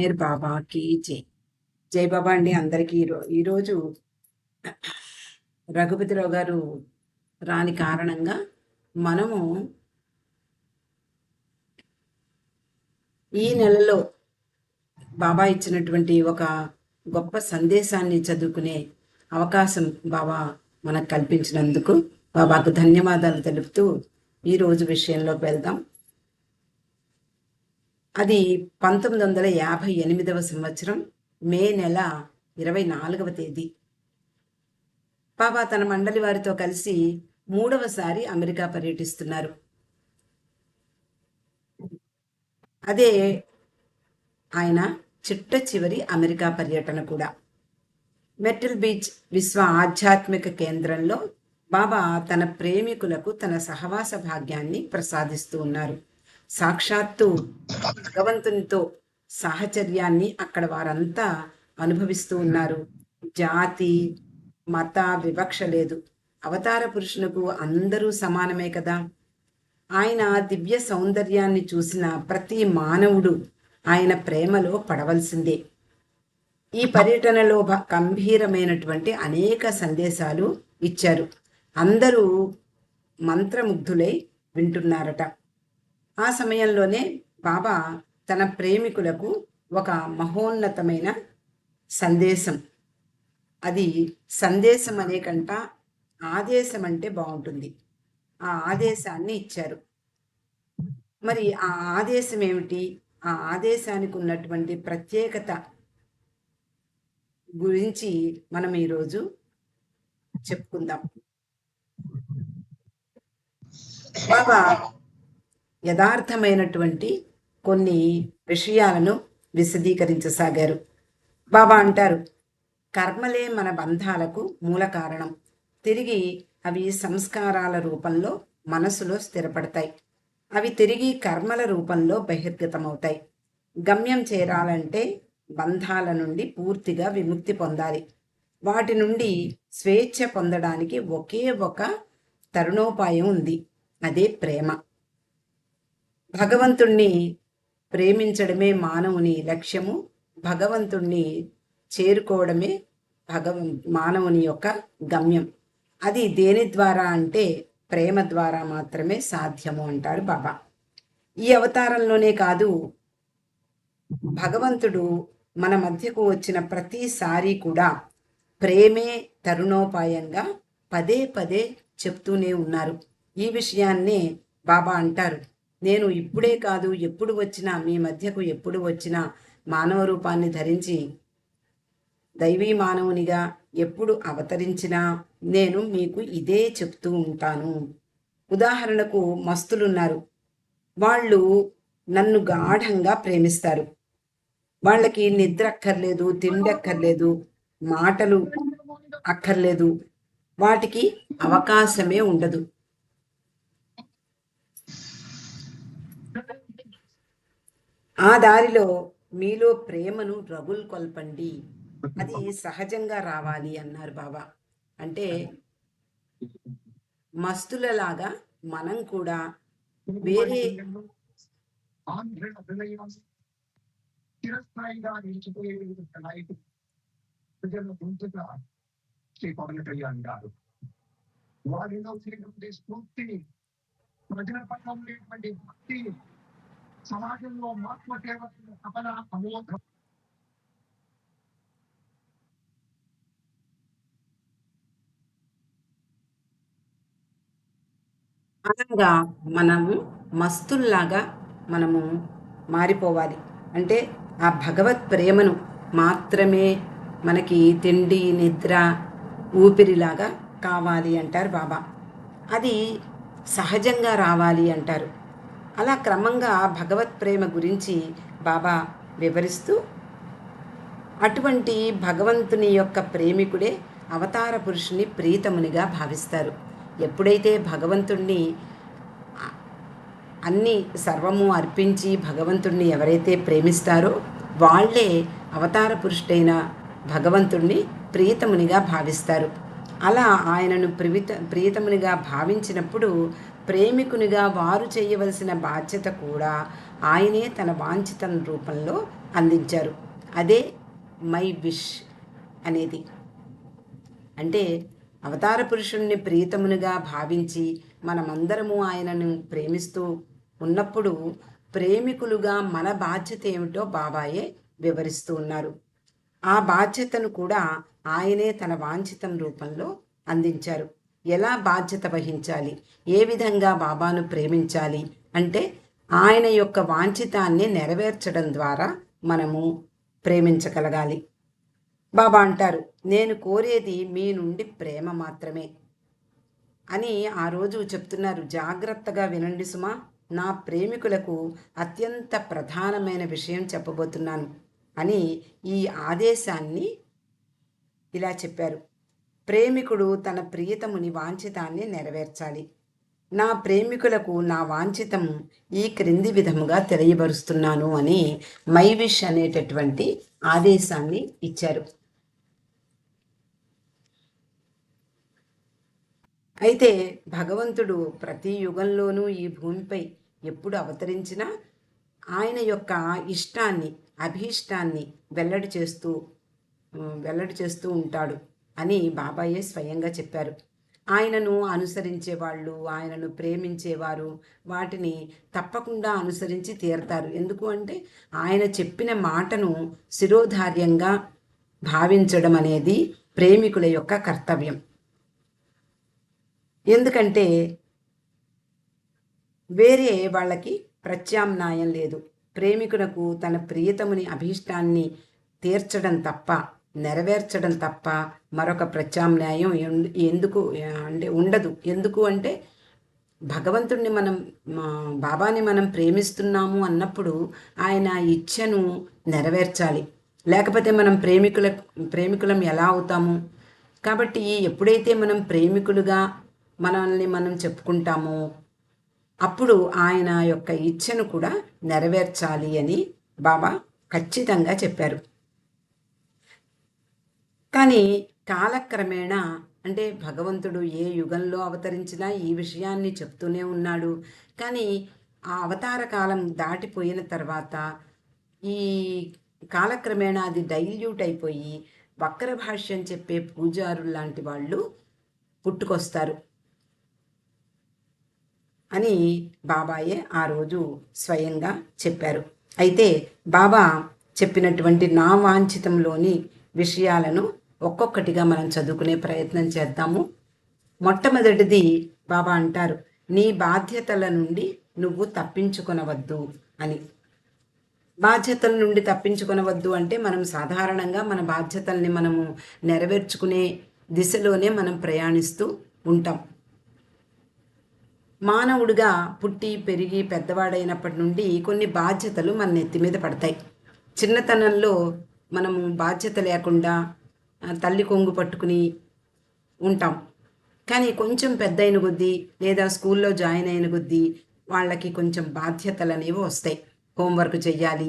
Meyer బాబాకి జై. జై బాబా అండి అందరికీ. ఈరోజు రఘుపతిరావు గారు రాని కారణంగా మనము ఈ నెలలో బాబా ఇచ్చినటువంటి ఒక గొప్ప సందేశాన్ని చదువుకునే అవకాశం బాబా మనకు కల్పించినందుకు బాబాకు ధన్యవాదాలు తెలుపుతూ ఈరోజు విషయంలోకి వెళ్దాం. అది 1958వ సంవత్సరం మే నెల 24వ తేదీ. బాబా తన మండలి వారితో కలిసి 3వసారి అమెరికా పర్యటిస్తున్నారు. అదే ఆయన చిట్ట చివరి అమెరికా పర్యటన కూడా. మెర్టిల్ బీచ్ విశ్వ ఆధ్యాత్మిక కేంద్రంలో బాబా తన ప్రేమికులకు తన సహవాస భాగ్యాన్ని ప్రసాదిస్తూ ఉన్నారు. సాక్షాత్తు భగవంతునితో సాహచర్యాన్ని అక్కడ వారంతా అనుభవిస్తూ ఉన్నారు. జాతి మత వివక్ష లేదు. అవతార పురుషులకు అందరూ సమానమే కదా. ఆయన దివ్య సౌందర్యాన్ని చూసిన ప్రతి మానవుడు ఆయన ప్రేమలో పడవలసిందే. ఈ పర్యటనలో గంభీరమైనటువంటి అనేక సందేశాలు ఇచ్చారు. అందరూ మంత్రముగ్ధులై వింటున్నారట. ఆ సమయంలోనే బాబా తన ప్రేమికులకు ఒక మహోన్నతమైన సందేశం, అది సందేశం అనే కంట ఆదేశం అంటే బాగుంటుంది, ఆ ఆదేశాన్ని ఇచ్చారు. మరి ఆ ఆదేశం ఏమిటి? ఆ ఆదేశానికి ఉన్నటువంటి ప్రత్యేకత గురించి మనం ఈరోజు చెప్పుకుందాం. బాబా యథార్థమైనటువంటి కొన్ని విషయాలను విశదీకరించసాగారు. బాబా అంటారు, కర్మలే మన బంధాలకు మూల కారణం. తిరిగి అవి సంస్కారాల రూపంలో మనసులో స్థిరపడతాయి. అవి తిరిగి కర్మల రూపంలో బహిర్గతమవుతాయి. గమ్యం చేరాలంటే బంధాల నుండి పూర్తిగా విముక్తి పొందాలి. వాటి నుండి స్వేచ్ఛ పొందడానికి ఒకే ఒక తరుణోపాయం ఉంది, అదే ప్రేమ. భగవంతుణ్ణి ప్రేమించడమే మానవుని లక్ష్యము. భగవంతుణ్ణి చేరుకోవడమే మానవుని యొక్క గమ్యం. అది దేని ద్వారా అంటే ప్రేమ ద్వారా మాత్రమే సాధ్యము అంటారు బాబా. ఈ అవతారంలోనే కాదు, భగవంతుడు మన మధ్యకు వచ్చిన ప్రతిసారి కూడా ప్రేమే తరుణోపాయంగా పదే పదే చెప్తూనే ఉన్నారు. ఈ విషయాన్నే బాబా అంటారు, నేను ఇప్పుడే కాదు ఎప్పుడు వచ్చినా, మీ మధ్యకు ఎప్పుడు వచ్చినా మానవ రూపాన్ని ధరించి దైవీ మానవునిగా ఎప్పుడు అవతరించినా నేను మీకు ఇదే చెప్తూ ఉంటాను. ఉదాహరణకు మస్తులున్నారు, వాళ్ళు నన్ను గాఢంగా ప్రేమిస్తారు. వాళ్ళకి నిద్ర అక్కర్లేదు, తిండి అక్కర్లేదు, మాటలు అక్కర్లేదు, వాటికి అవకాశమే ఉండదు. ఆ దారిలో మీలో ప్రేమను రగులు కొల్పండి, అది సహజంగా రావాలి అన్నారు బాబా. అంటే మస్తులలాగా మనం కూడా వేరే చిరస్థాయిగా నిలిచిపోయే లైఫ్ ప్రజలను ముందుగా శ్రీ పవన్ కళ్యాణ్ గారు వారిలో ఉన్నటువంటి స్ఫూర్తిని, ప్రజల పట్ల ఉండేటువంటి భక్తి, సమాజంలో మార్పు తేవలసిన తపన అమోఘం. అనగా మనము మస్తుల్లాగా మనము మారిపోవాలి. అంటే ఆ భగవత్ ప్రేమను మాత్రమే మనకి తిండి నిద్ర ఊపిరిలాగా కావాలి అంటారు బాబా. అది సహజంగా రావాలి అంటారు. అలా క్రమంగా భగవత్ ప్రేమ గురించి బాబా వివరిస్తూ, అటువంటి భగవంతుని యొక్క ప్రేమికుడే అవతార పురుషుని ప్రీతమునిగా భావిస్తారు. ఎప్పుడైతే భగవంతుణ్ణి అన్ని సర్వము అర్పించి భగవంతుణ్ణి ఎవరైతే ప్రేమిస్తారో వాళ్ళే అవతార పురుషుడైన భగవంతుణ్ణి ప్రీతమునిగా భావిస్తారు. అలా ఆయనను ప్రీతమునిగా భావించినప్పుడు ప్రేమికునిగా వారు చేయవలసిన బాధ్యత కూడా ఆయనే తన వాంఛితం రూపంలో అందించారు. అదే మై విష్ అనేది. అంటే అవతార పురుషుణ్ణి ప్రీతమునిగా భావించి మనమందరము ఆయనను ప్రేమిస్తూ ఉన్నప్పుడు ప్రేమికులుగా మన బాధ్యత ఏమిటో బాబాయే వివరిస్తూ ఉన్నారు. ఆ బాధ్యతను కూడా ఆయనే తన వాంఛితం రూపంలో అందించారు. ఎలా బాధ్యత వహించాలి, ఏ విధంగా బాబాను ప్రేమించాలి అంటే ఆయన యొక్క వాంఛితాన్ని నెరవేర్చడం ద్వారా మనము ప్రేమించగలగాలి. బాబా అంటారు, నేను కోరేది మీ నుండి ప్రేమ మాత్రమే అని ఆ రోజు చెప్తున్నారు. జాగ్రత్తగా వినండి సుమా, నా ప్రేమికులకు అత్యంత ప్రధానమైన విషయం చెప్పబోతున్నాను అని ఈ ఆదేశాన్ని ఇలా చెప్పారు. ప్రేమికుడు తన ప్రియతముని వాంఛితాన్ని నెరవేర్చాలి. నా ప్రేమికులకు నా వాంఛితం ఈ క్రింది విధముగా తెలియబరుస్తున్నాను అని మై విష్ అనేటటువంటి ఆదేశాన్ని ఇచ్చారు. అయితే భగవంతుడు ప్రతి యుగంలోనూ ఈ భూమిపై ఎప్పుడు అవతరించినా ఆయన యొక్క ఇష్టాన్ని, అభీష్టాన్ని వెల్లడి చేస్తూ ఉంటాడు అని బాబాయే స్వయంగా చెప్పారు. ఆయనను అనుసరించే వాళ్ళు, ఆయనను ప్రేమించేవారు వాటిని తప్పకుండా అనుసరించి తీరతారు. ఎందుకు అంటే ఆయన చెప్పిన మాటను శిరోధార్యంగా భావించడం అనేది ప్రేమికుల యొక్క కర్తవ్యం. ఎందుకంటే వేరే వాళ్ళకి ప్రత్యామ్నాయం లేదు. ప్రేమికునకు తన ప్రియతముని అభీష్టాన్ని తీర్చడం తప్ప, నెరవేర్చడం తప్ప మరొక ప్రత్యామ్నాయం ఉండదు. ఎందుకు అంటే భగవంతుడిని బాబాని మనం ప్రేమిస్తున్నాము అన్నప్పుడు ఆయన ఇచ్ఛను నెరవేర్చాలి. లేకపోతే మనం ప్రేమికులం ఎలా అవుతాము? కాబట్టి ఎప్పుడైతే మనం ప్రేమికులుగా మనల్ని మనం చెప్పుకుంటామో అప్పుడు ఆయన యొక్క ఇచ్ఛను కూడా నెరవేర్చాలి అని బాబా ఖచ్చితంగా చెప్పారు. కానీ కాలక్రమేణా అంటే భగవంతుడు ఏ యుగంలో అవతరించినా ఈ విషయాన్ని చెప్తూనే ఉన్నాడు. కానీ ఆ అవతార కాలం దాటిపోయిన తర్వాత ఈ కాలక్రమేణా అది డైల్యూట్ అయిపోయి వక్ర భాష్యం చెప్పే పూజారులు లాంటి వాళ్ళు పుట్టుకొస్తారు అని బాబాయే ఆ రోజు స్వయంగా చెప్పారు. అయితే బాబా చెప్పినటువంటి నా వాంఛితంలోని విషయాలను ఒక్కొక్కటిగా మనం చదువుకునే ప్రయత్నం చేద్దాము. మొట్టమొదటిది బాబా అంటారు, నీ బాధ్యతల నుండి నువ్వు తప్పించుకొనవద్దు అని. బాధ్యతల నుండి తప్పించుకొనవద్దు అంటే మనం సాధారణంగా మన బాధ్యతల్ని మనము నెరవేర్చుకునే దిశలోనే మనం ప్రయాణిస్తూ ఉంటాం. మానవుడిగా పుట్టి పెరిగి పెద్దవాడైనప్పటి నుండి కొన్ని బాధ్యతలు మన నెత్తి మీద పడతాయి. చిన్నతనంలో మనము బాధ్యత లేకుండా తల్లి కొంగు పట్టుకుని ఉంటాం. కానీ కొంచెం పెద్ద అయిన కొద్దీ లేదా స్కూల్లో జాయిన్ అయిన కొద్దీ వాళ్ళకి కొంచెం బాధ్యతలు అనేవి వస్తాయి. హోంవర్క్ చెయ్యాలి,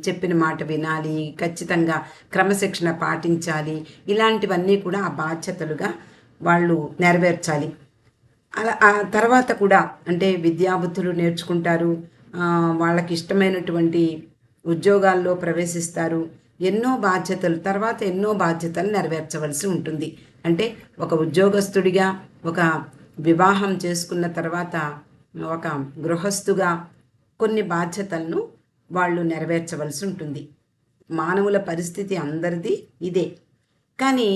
చెప్పిన మాట వినాలి, ఖచ్చితంగా క్రమశిక్షణ పాటించాలి. ఇలాంటివన్నీ కూడా ఆ బాధ్యతలుగా వాళ్ళు నెరవేర్చాలి. అలా ఆ తర్వాత కూడా అంటే విద్యాబుద్ధులు నేర్చుకుంటారు, వాళ్ళకి ఇష్టమైనటువంటి ఉద్యోగాల్లో ప్రవేశిస్తారు. ఎన్నో బాధ్యతలు నెరవేర్చవలసి ఉంటుంది. అంటే ఒక ఉద్యోగస్తుడిగా, ఒక వివాహం చేసుకున్న తర్వాత ఒక గృహస్థుగా కొన్ని బాధ్యతలను వాళ్ళు నెరవేర్చవలసి ఉంటుంది. మానవుల పరిస్థితి అందరిది ఇదే. కానీ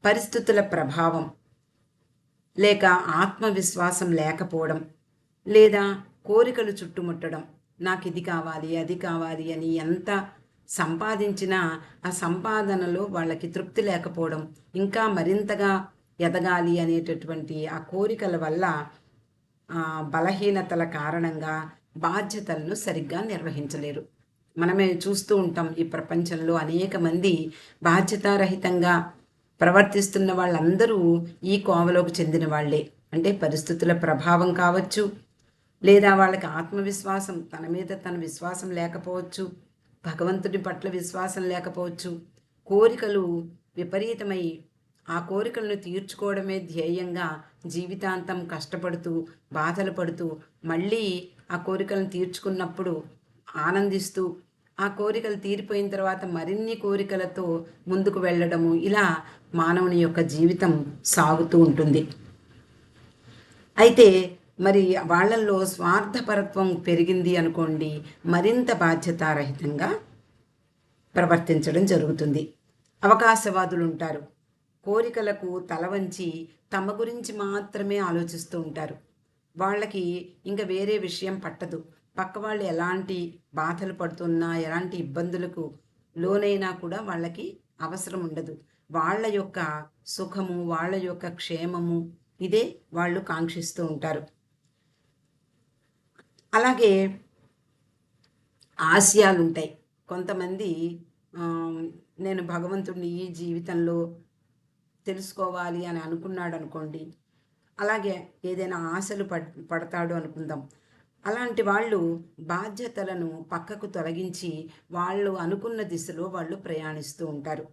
పరిస్థితుల ప్రభావం లేక ఆత్మవిశ్వాసం లేకపోవడం లేదా కోరికలు చుట్టుముట్టడం, నాకు ఇది కావాలి అది కావాలి అని ఎంత సంపాదించినా ఆ సంపాదనలో వాళ్ళకి తృప్తి లేకపోవడం, ఇంకా మరింతగా ఎదగాలి అనేటటువంటి ఆ కోరికల వల్ల బలహీనతల కారణంగా బాధ్యతలను సరిగ్గా నిర్వహించలేరు. మనమే చూస్తూ ఉంటాం ఈ ప్రపంచంలో అనేక మంది బాధ్యతారహితంగా ప్రవర్తిస్తున్న వాళ్ళందరూ ఈ కోవలోకి చెందిన వాళ్ళే. అంటే పరిస్థితుల ప్రభావం కావచ్చు, లేదా వాళ్ళకి ఆత్మవిశ్వాసం, తన మీద తన విశ్వాసం లేకపోవచ్చు, భగవంతుడి పట్ల విశ్వాసం లేకపోవచ్చు, కోరికలు విపరీతమై ఆ కోరికలను తీర్చుకోవడమే ధ్యేయంగా జీవితాంతం కష్టపడుతూ బాధలు పడుతూ మళ్ళీ ఆ కోరికలను తీర్చుకున్నప్పుడు ఆనందిస్తూ, ఆ కోరికలు తీరిపోయిన తర్వాత మరిన్ని కోరికలతో ముందుకు వెళ్ళడము, ఇలా మానవుని యొక్క జీవితం సాగుతూ ఉంటుంది. అయితే మరి వాళ్ళల్లో స్వార్థపరత్వం పెరిగింది అనుకోండి, మరింత బాధ్యతారహితంగా ప్రవర్తించడం జరుగుతుంది. అవకాశవాదులు ఉంటారు. కోరికలకు తల వంచి తమ గురించి మాత్రమే ఆలోచిస్తూ ఉంటారు. వాళ్ళకి ఇంక వేరే విషయం పట్టదు. పక్క వాళ్ళు ఎలాంటి బాధలు పడుతున్నా, ఎలాంటి ఇబ్బందులకు లోనైనా కూడా వాళ్ళకి అవసరం ఉండదు. వాళ్ళ యొక్క సుఖము, వాళ్ళ యొక్క క్షేమము ఇదే వాళ్ళు కాంక్షిస్తూ ఉంటారు. అలాగే ఆశయాలుంటాయి. కొంతమంది నేను భగవంతుడిని ఈ జీవితంలో తెలుసుకోవాలి అని అనుకున్నాడనుకోండి, అలాగే ఏదైనా ఆశలు పడతాడు అనుకుందాం. అలాంటి వాళ్ళు బాధ్యతలను పక్కకు తొలగించి వాళ్ళు అనుకున్న దిశలో వాళ్ళు ప్రయాణిస్తూ ఉంటారు.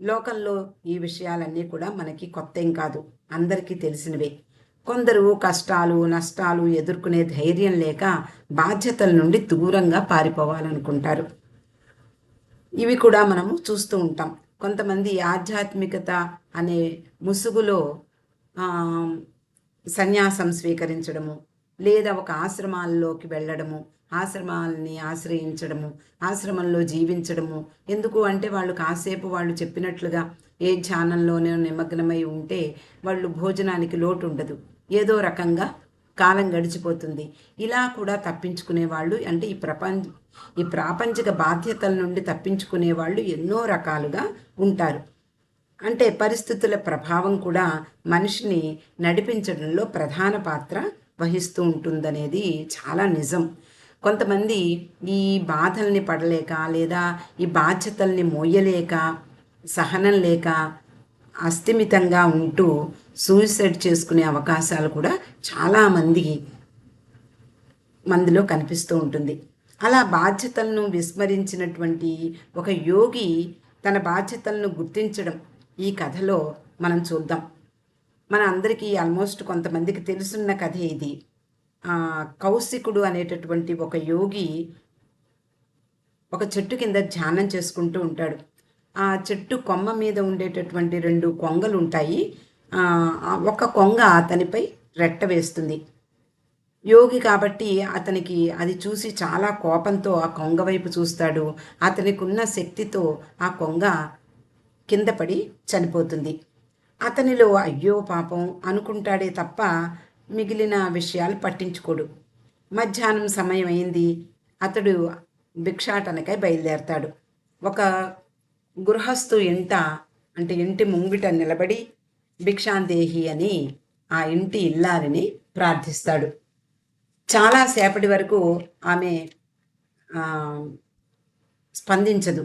లోకంలో ఈ విషయాలన్నీ కూడా మనకి కొత్తేం కాదు, అందరికీ తెలిసినవే. కొందరు కష్టాలు నష్టాలు ఎదుర్కొనే ధైర్యం లేక బాధ్యతల నుండి దూరంగా పారిపోవాలనుకుంటారు. ఇవి కూడా మనము చూస్తూ ఉంటాం. కొంతమంది ఆధ్యాత్మికత అనే ముసుగులో సన్యాసం స్వీకరించడము, లేదా ఒక ఆశ్రమాల్లోకి వెళ్ళడము, ఆశ్రమాలని ఆశ్రయించడము, ఆశ్రమంలో జీవించడము. ఎందుకు అంటే వాళ్ళు కాసేపు వాళ్ళు చెప్పినట్లుగా ఏ ధ్యానంలోనే నిమగ్నమై ఉంటే వాళ్ళు భోజనానికి లోటు ఉండదు, ఏదో రకంగా కాలం గడిచిపోతుంది. ఇలా కూడా తప్పించుకునే వాళ్ళు, అంటే ఈ ప్రాపంచిక బాధ్యతల నుండి తప్పించుకునే వాళ్ళు ఎన్నో రకాలుగా ఉంటారు. అంటే పరిస్థితుల ప్రభావం కూడా మనిషిని నడిపించడంలో ప్రధాన పాత్ర వహిస్తూ ఉంటుందనేది చాలా నిజం. కొంతమంది ఈ బాధల్ని పడలేక, లేదా ఈ బాధ్యతల్ని మోయలేక, సహనం లేక అస్థిమితంగా ఉంటూ సూసైడ్ చేసుకునే అవకాశాలు కూడా మందిలో కనిపిస్తూ ఉంటుంది. అలా బాధ్యతలను విస్మరించినటువంటి ఒక యోగి తన బాధ్యతలను గుర్తించడం ఈ కథలో మనం చూద్దాం. మన అందరికీ ఆల్మోస్ట్ కొంతమందికి తెలుసున్న కథే ఇది. కౌశికుడు అనేటటువంటి ఒక యోగి ఒక చెట్టు కింద ధ్యానం చేసుకుంటూ ఉంటాడు. ఆ చెట్టు కొమ్మ మీద ఉండేటటువంటి 2 కొంగలు ఉంటాయి. ఒక కొంగ అతనిపై రెట్ట వేస్తుంది. యోగి కాబట్టి అతనికి అది చూసి చాలా కోపంతో ఆ కొంగ వైపు చూస్తాడు. అతనికి ఉన్న శక్తితో ఆ కొంగ కింద పడి చనిపోతుంది. అతనిలో అయ్యో పాపం అనుకుంటాడే తప్ప మిగిలిన విషయాలు పట్టించుకోడు. మధ్యాహ్నం సమయం అయింది. అతడు భిక్షాటనకై బయలుదేరతాడు. ఒక గృహస్థు ఇంటి ముంగిట నిలబడి భిక్షాందేహి అని ఆ ఇంటి ఇల్లాలిని ప్రార్థిస్తాడు. చాలాసేపటి వరకు ఆమె స్పందించదు.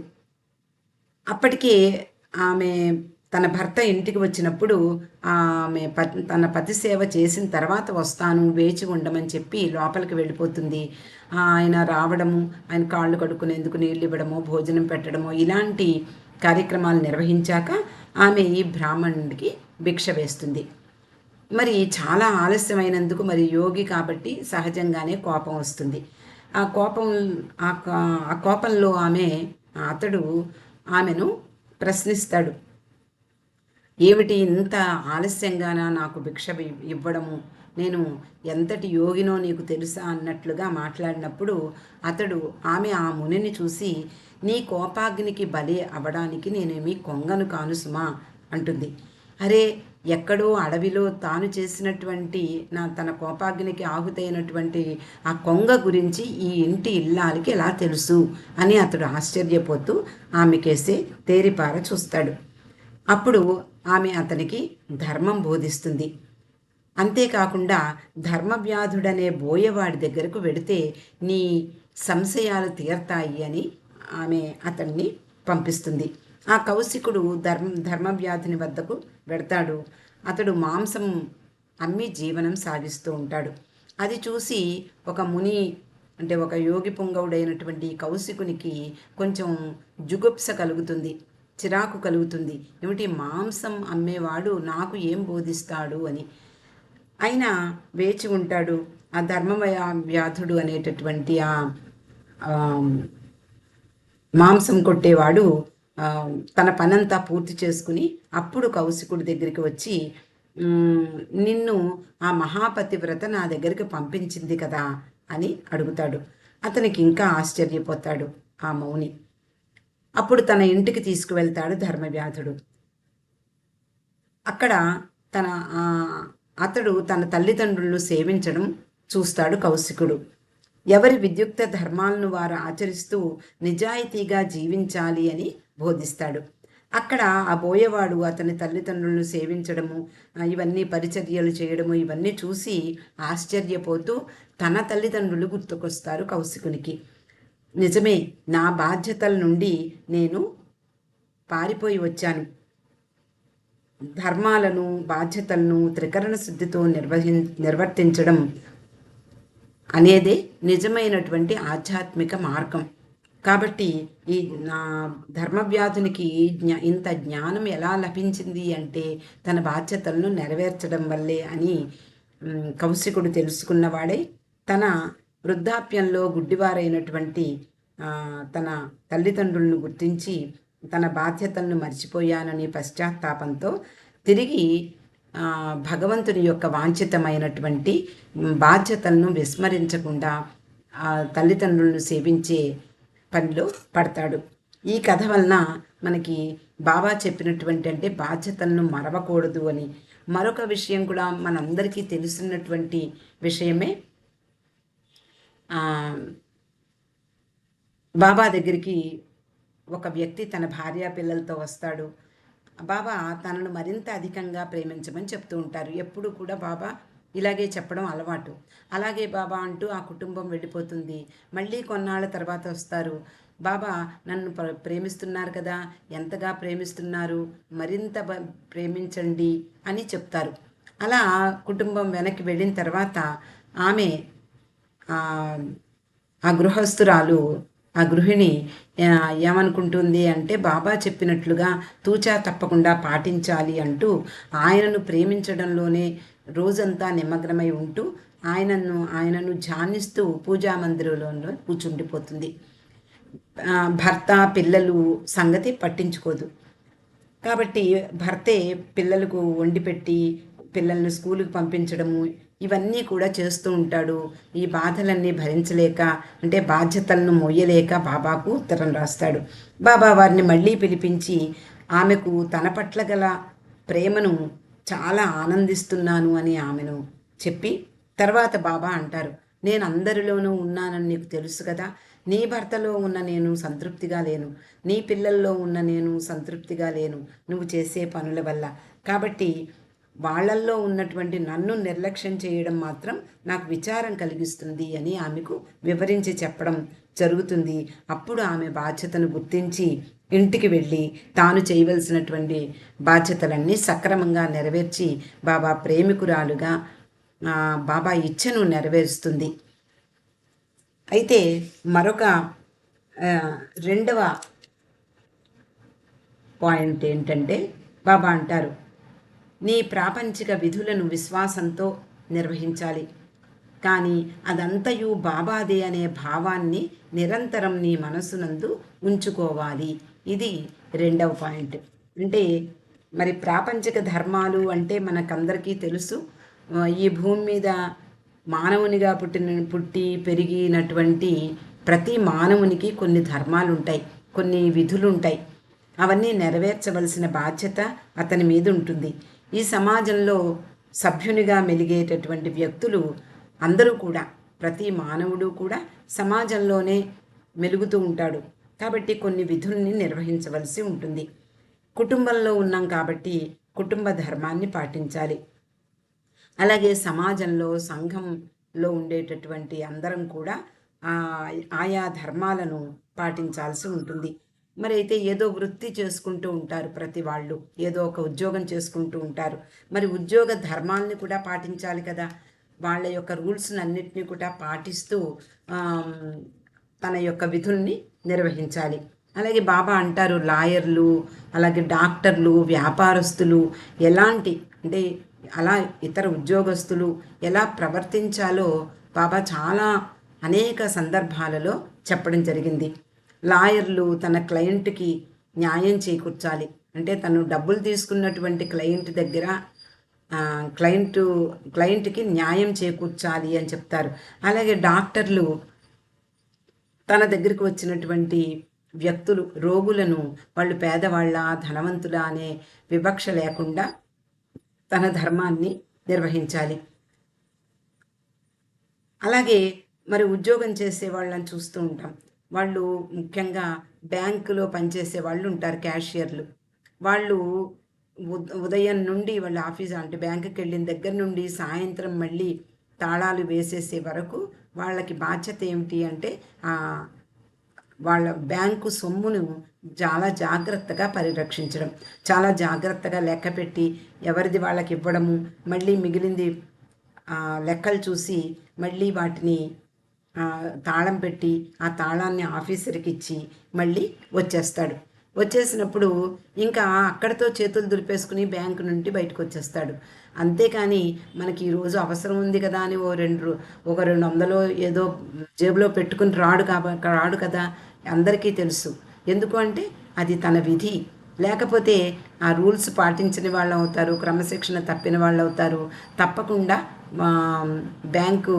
అప్పటికే ఆమె తన భర్త ఇంటికి వచ్చినప్పుడు ఆమె తన పతి సేవ చేసిన తర్వాత వస్తాను, వేచి ఉండమని చెప్పి లోపలికి వెళ్ళిపోతుంది. ఆయన రావడము, ఆయన కాళ్ళు కడుక్కునేందుకు నీళ్ళు ఇవ్వడము, భోజనం పెట్టడము, ఇలాంటి కార్యక్రమాలు నిర్వహించాక ఆమె ఈ బ్రాహ్మణుడికి భిక్ష వేస్తుంది. మరి చాలా ఆలస్యమైనందుకు మరి యోగి కాబట్టి సహజంగానే కోపం వస్తుంది. ఆ కోపంలో అతడు ఆమెను ప్రశ్నిస్తాడు. ఏమిటి ఇంత ఆలస్యంగానా నాకు భిక్ష ఇవ్వడము, నేను ఎంతటి యోగినో నీకు తెలుసా అన్నట్లుగా మాట్లాడినప్పుడు ఆమె ఆ మునిని చూసి, నీ కోపాగ్నికి బలి అవ్వడానికి నేనేమి కొంగను కాను సుమా అంటుంది. అరే, ఎక్కడో అడవిలో తాను చేసినటువంటి తన కోపాగ్నికి ఆహుతైనటువంటి ఆ కొంగ గురించి ఈ ఇంటి ఇల్లాలికి ఎలా తెలుసు అని అతడు ఆశ్చర్యపోతూ ఆమెకేసే తేరిపార చూస్తాడు. అప్పుడు ఆమె అతనికి ధర్మం బోధిస్తుంది. అంతేకాకుండా ధర్మవ్యాధుడనే బోయవాడి దగ్గరకు వెడితే నీ సంశయాలు తీరతాయి అని ఆమె అతన్ని పంపిస్తుంది. ఆ కౌశికుడు ధర్మవ్యాధుని వద్దకు వెడతాడు. అతడు మాంసం అమ్మి జీవనం సాగిస్తూ ఉంటాడు. అది చూసి ఒక ముని, అంటే ఒక యోగి పుంగవుడైనటువంటి కౌశికునికి కొంచెం జుగుప్స కలుగుతుంది, చిరాకు కలుగుతుంది. ఏమిటి, మాంసం అమ్మేవాడు నాకు ఏం బోధిస్తాడు అని. అయినా వేచి ఉంటాడు. ఆ వ్యాధుడు అనేటటువంటి ఆ మాంసం కొట్టేవాడు తన పనంతా పూర్తి చేసుకుని అప్పుడు కౌశికుడి దగ్గరికి వచ్చి నిన్ను ఆ మహాపతివ్రత నా దగ్గరికి పంపించింది కదా అని అడుగుతాడు. అతనికి ఇంకా ఆశ్చర్యపోతాడు ఆ మౌని. అప్పుడు తన ఇంటికి తీసుకువెళ్తాడు ధర్మవ్యాధుడు. అక్కడ అతడు తన తల్లిదండ్రులను సేవించడం చూస్తాడు కౌశికుడు. ఎవరి విద్యుక్త ధర్మాలను వారు ఆచరిస్తూ నిజాయితీగా జీవించాలి అని బోధిస్తాడు. అక్కడ ఆ బోయేవాడు అతని తల్లిదండ్రులను సేవించడము, ఇవన్నీ పరిచర్యలు చేయడము, ఇవన్నీ చూసి ఆశ్చర్యపోతూ తన తల్లిదండ్రులు గుర్తుకొస్తారు కౌశికునికి. నిజమే, నా బాధ్యతల నుండి నేను పారిపోయి వచ్చాను. ధర్మాలను బాధ్యతలను త్రికరణ శుద్ధితో నిర్వర్తించడం అనేదే నిజమైనటువంటి ఆధ్యాత్మిక మార్గం. కాబట్టి ఈ నా ధర్మవ్యాధునికి ఇంత జ్ఞానం ఎలా లభించింది అంటే తన బాధ్యతలను నెరవేర్చడం వల్లే అని కౌశికుడు తెలుసుకున్నవాడే తన వృద్ధాప్యంలో గుడ్డివారైనటువంటి తన తల్లిదండ్రులను గుర్తించి తన బాధ్యతలను మర్చిపోయానని పశ్చాత్తాపంతో తిరిగి భగవంతుని యొక్క వాంఛితమైనటువంటి బాధ్యతలను విస్మరించకుండా తల్లిదండ్రులను సేవించే పనిలో పడతాడు. ఈ కథ వలన మనకి బాబా చెప్పినటువంటి అంటే బాధ్యతలను మరవకూడదు అని. మరొక విషయం కూడా మనందరికీ తెలుసున్నటువంటి విషయమే. బాబా దగ్గరికి ఒక వ్యక్తి తన భార్య పిల్లలతో వస్తాడు. బాబా తనను మరింత అధికంగా ప్రేమించమని చెప్తూ ఉంటారు. ఎప్పుడు కూడా బాబా ఇలాగే చెప్పడం అలవాటు. అలాగే బాబా అంటూ ఆ కుటుంబం వెళ్ళిపోతుంది. మళ్ళీ కొన్నాళ్ళ తర్వాత వస్తారు. బాబా నన్ను ప్రేమిస్తున్నారు కదా, ఎంతగా ప్రేమిస్తున్నారు, మరింత ప్రేమించండి అని చెప్తారు. అలా కుటుంబం వెనక్కి వెళ్ళిన తర్వాత ఆమె ఆ గృహస్థురాలు ఆ గృహిణి ఏమనుకుంటుంది అంటే బాబా చెప్పినట్లుగా తూచా తప్పకుండా పాటించాలి అంటూ ఆయనను ప్రేమించడంలోనే రోజంతా నిమగ్నమై ఉంటూ ఆయనను ధ్యానిస్తూ పూజా మందిరంలో కూర్చుండిపోతుంది. భర్త పిల్లలు సంగతి పట్టించుకోదు. కాబట్టి భర్తే పిల్లలకు వండి పెట్టి పిల్లల్ని స్కూలుకి పంపించడము ఇవన్నీ కూడా చేస్తూ ఉంటాడు. ఈ బాధలన్నీ భరించలేక అంటే బాధ్యతలను మోయలేక బాబాకు ఉత్తరం రాస్తాడు. బాబా వారిని మళ్ళీ పిలిపించి ఆమెకు తన పట్ల గల ప్రేమను చాలా ఆనందిస్తున్నాను అని ఆమెను చెప్పి తర్వాత బాబా అంటారు, నేను అందరిలోనూ ఉన్నానని నీకు తెలుసు కదా, నీ భర్తలో ఉన్న నేను సంతృప్తిగా లేను, నీ పిల్లల్లో ఉన్న నేను సంతృప్తిగా లేను నువ్వు చేసే పనుల వల్ల. కాబట్టి వాళ్ళల్లో ఉన్నటువంటి నన్ను నిర్లక్ష్యం చేయడం మాత్రం నాకు విచారం కలిగిస్తుంది అని ఆమెకు వివరించి చెప్పడం జరుగుతుంది. అప్పుడు ఆమె బాధ్యతను గుర్తించి ఇంటికి వెళ్ళి తాను చేయవలసినటువంటి బాధ్యతలన్నీ సక్రమంగా నెరవేర్చి బాబా ప్రేమికురాలుగా బాబా ఇచ్ఛను నెరవేరుస్తుంది. అయితే మరొక రెండవ పాయింట్ ఏంటంటే బాబా అంటారు, నీ ప్రాపంచిక విధులను విశ్వాసంతో నిర్వహించాలి, కానీ అదంతయు బాబాదే అనే భావాన్ని నిరంతరం నీ మనసునందు ఉంచుకోవాలి. ఇది రెండవ పాయింట్. అంటే మరి ప్రాపంచిక ధర్మాలు అంటే మనకందరికీ తెలుసు. ఈ భూమి మీద మానవునిగా పుట్టి పెరిగినటువంటి ప్రతి మానవునికి కొన్ని ధర్మాలు ఉంటాయి, కొన్ని విధులు ఉంటాయి. అవన్నీ నెరవేర్చవలసిన బాధ్యత అతని మీద ఉంటుంది. ఈ సమాజంలో సభ్యునిగా మెలిగేటటువంటి వ్యక్తులు అందరూ కూడా, ప్రతి మానవుడు కూడా సమాజంలోనే మెలుగుతూ ఉంటాడు. కాబట్టి కొన్ని విధుల్ని నిర్వహించవలసి ఉంటుంది. కుటుంబంలో ఉన్నాం కాబట్టి కుటుంబ ధర్మాన్ని పాటించాలి. అలాగే సమాజంలో సంఘంలో ఉండేటటువంటి అందరం కూడా ఆయా ధర్మాలను పాటించాల్సి ఉంటుంది. మరి అయితే ఏదో వృత్తి చేసుకుంటూ ఉంటారు, ప్రతి వాళ్ళు ఏదో ఒక ఉద్యోగం చేసుకుంటూ ఉంటారు. మరి ఉద్యోగ ధర్మాలని కూడా పాటించాలి కదా. వాళ్ళ యొక్క రూల్స్ని అన్నిటినీ కూడా పాటిస్తూ తన యొక్క విధుల్ని నిర్వహించాలి. అలాగే బాబా అంటారు, లాయర్లు, అలాగే డాక్టర్లు, వ్యాపారస్తులు ఎలాంటి అంటే అలా ఇతర ఉద్యోగస్తులు ఎలా ప్రవర్తించాలో బాబా చాలా అనేక సందర్భాలలో చెప్పడం జరిగింది. లాయర్లు తన క్లయింట్కి న్యాయం చేకూర్చాలి అంటే తను డబ్బులు తీసుకున్నటువంటి క్లయింట్ దగ్గర క్లయింట్కి న్యాయం చేకూర్చాలి అని చెప్తారు. అలాగే డాక్టర్లు తన దగ్గరికి వచ్చినటువంటి వ్యక్తులు రోగులను వాళ్ళు పేదవాళ్ళ ధనవంతుల అనే వివక్ష లేకుండా తన ధర్మాన్ని నిర్వహించాలి. అలాగే మరి ఉద్యోగం చేసే వాళ్ళని చూస్తూ ఉంటాం. వాళ్ళు ముఖ్యంగా బ్యాంకులో పనిచేసే వాళ్ళు ఉంటారు, క్యాషియర్లు. వాళ్ళు ఉదయం నుండి వాళ్ళ ఆఫీస్ అంటే బ్యాంకుకి వెళ్ళిన దగ్గర నుండి సాయంత్రం మళ్ళీ తాళాలు వేసేసే వరకు వాళ్ళకి బాధ్యత ఏమిటి అంటే వాళ్ళ బ్యాంకు సొమ్మును చాలా జాగ్రత్తగా పరిరక్షించడం, చాలా జాగ్రత్తగా లెక్కపెట్టి ఎవరిది వాళ్ళకి ఇవ్వడము, మళ్ళీ మిగిలింది లెక్కలు చూసి మళ్ళీ వాటిని తాళం పెట్టి ఆ తాళాన్ని ఆఫీసర్కి ఇచ్చి మళ్ళీ వచ్చేస్తాడు. వచ్చేసినప్పుడు ఇంకా అక్కడితో చేతులు దులిపేసుకుని బ్యాంకు నుండి బయటకు వచ్చేస్తాడు. అంతేకాని మనకి ఈరోజు అవసరం ఉంది కదా అని ఒక 200 ఏదో జేబులో పెట్టుకుని రాడు కదా, అందరికీ తెలుసు. ఎందుకు అంటే అది తన విధి. లేకపోతే ఆ రూల్స్ పాటించని వాళ్ళు అవుతారు, క్రమశిక్షణ తప్పిన వాళ్ళు అవుతారు. తప్పకుండా బ్యాంకు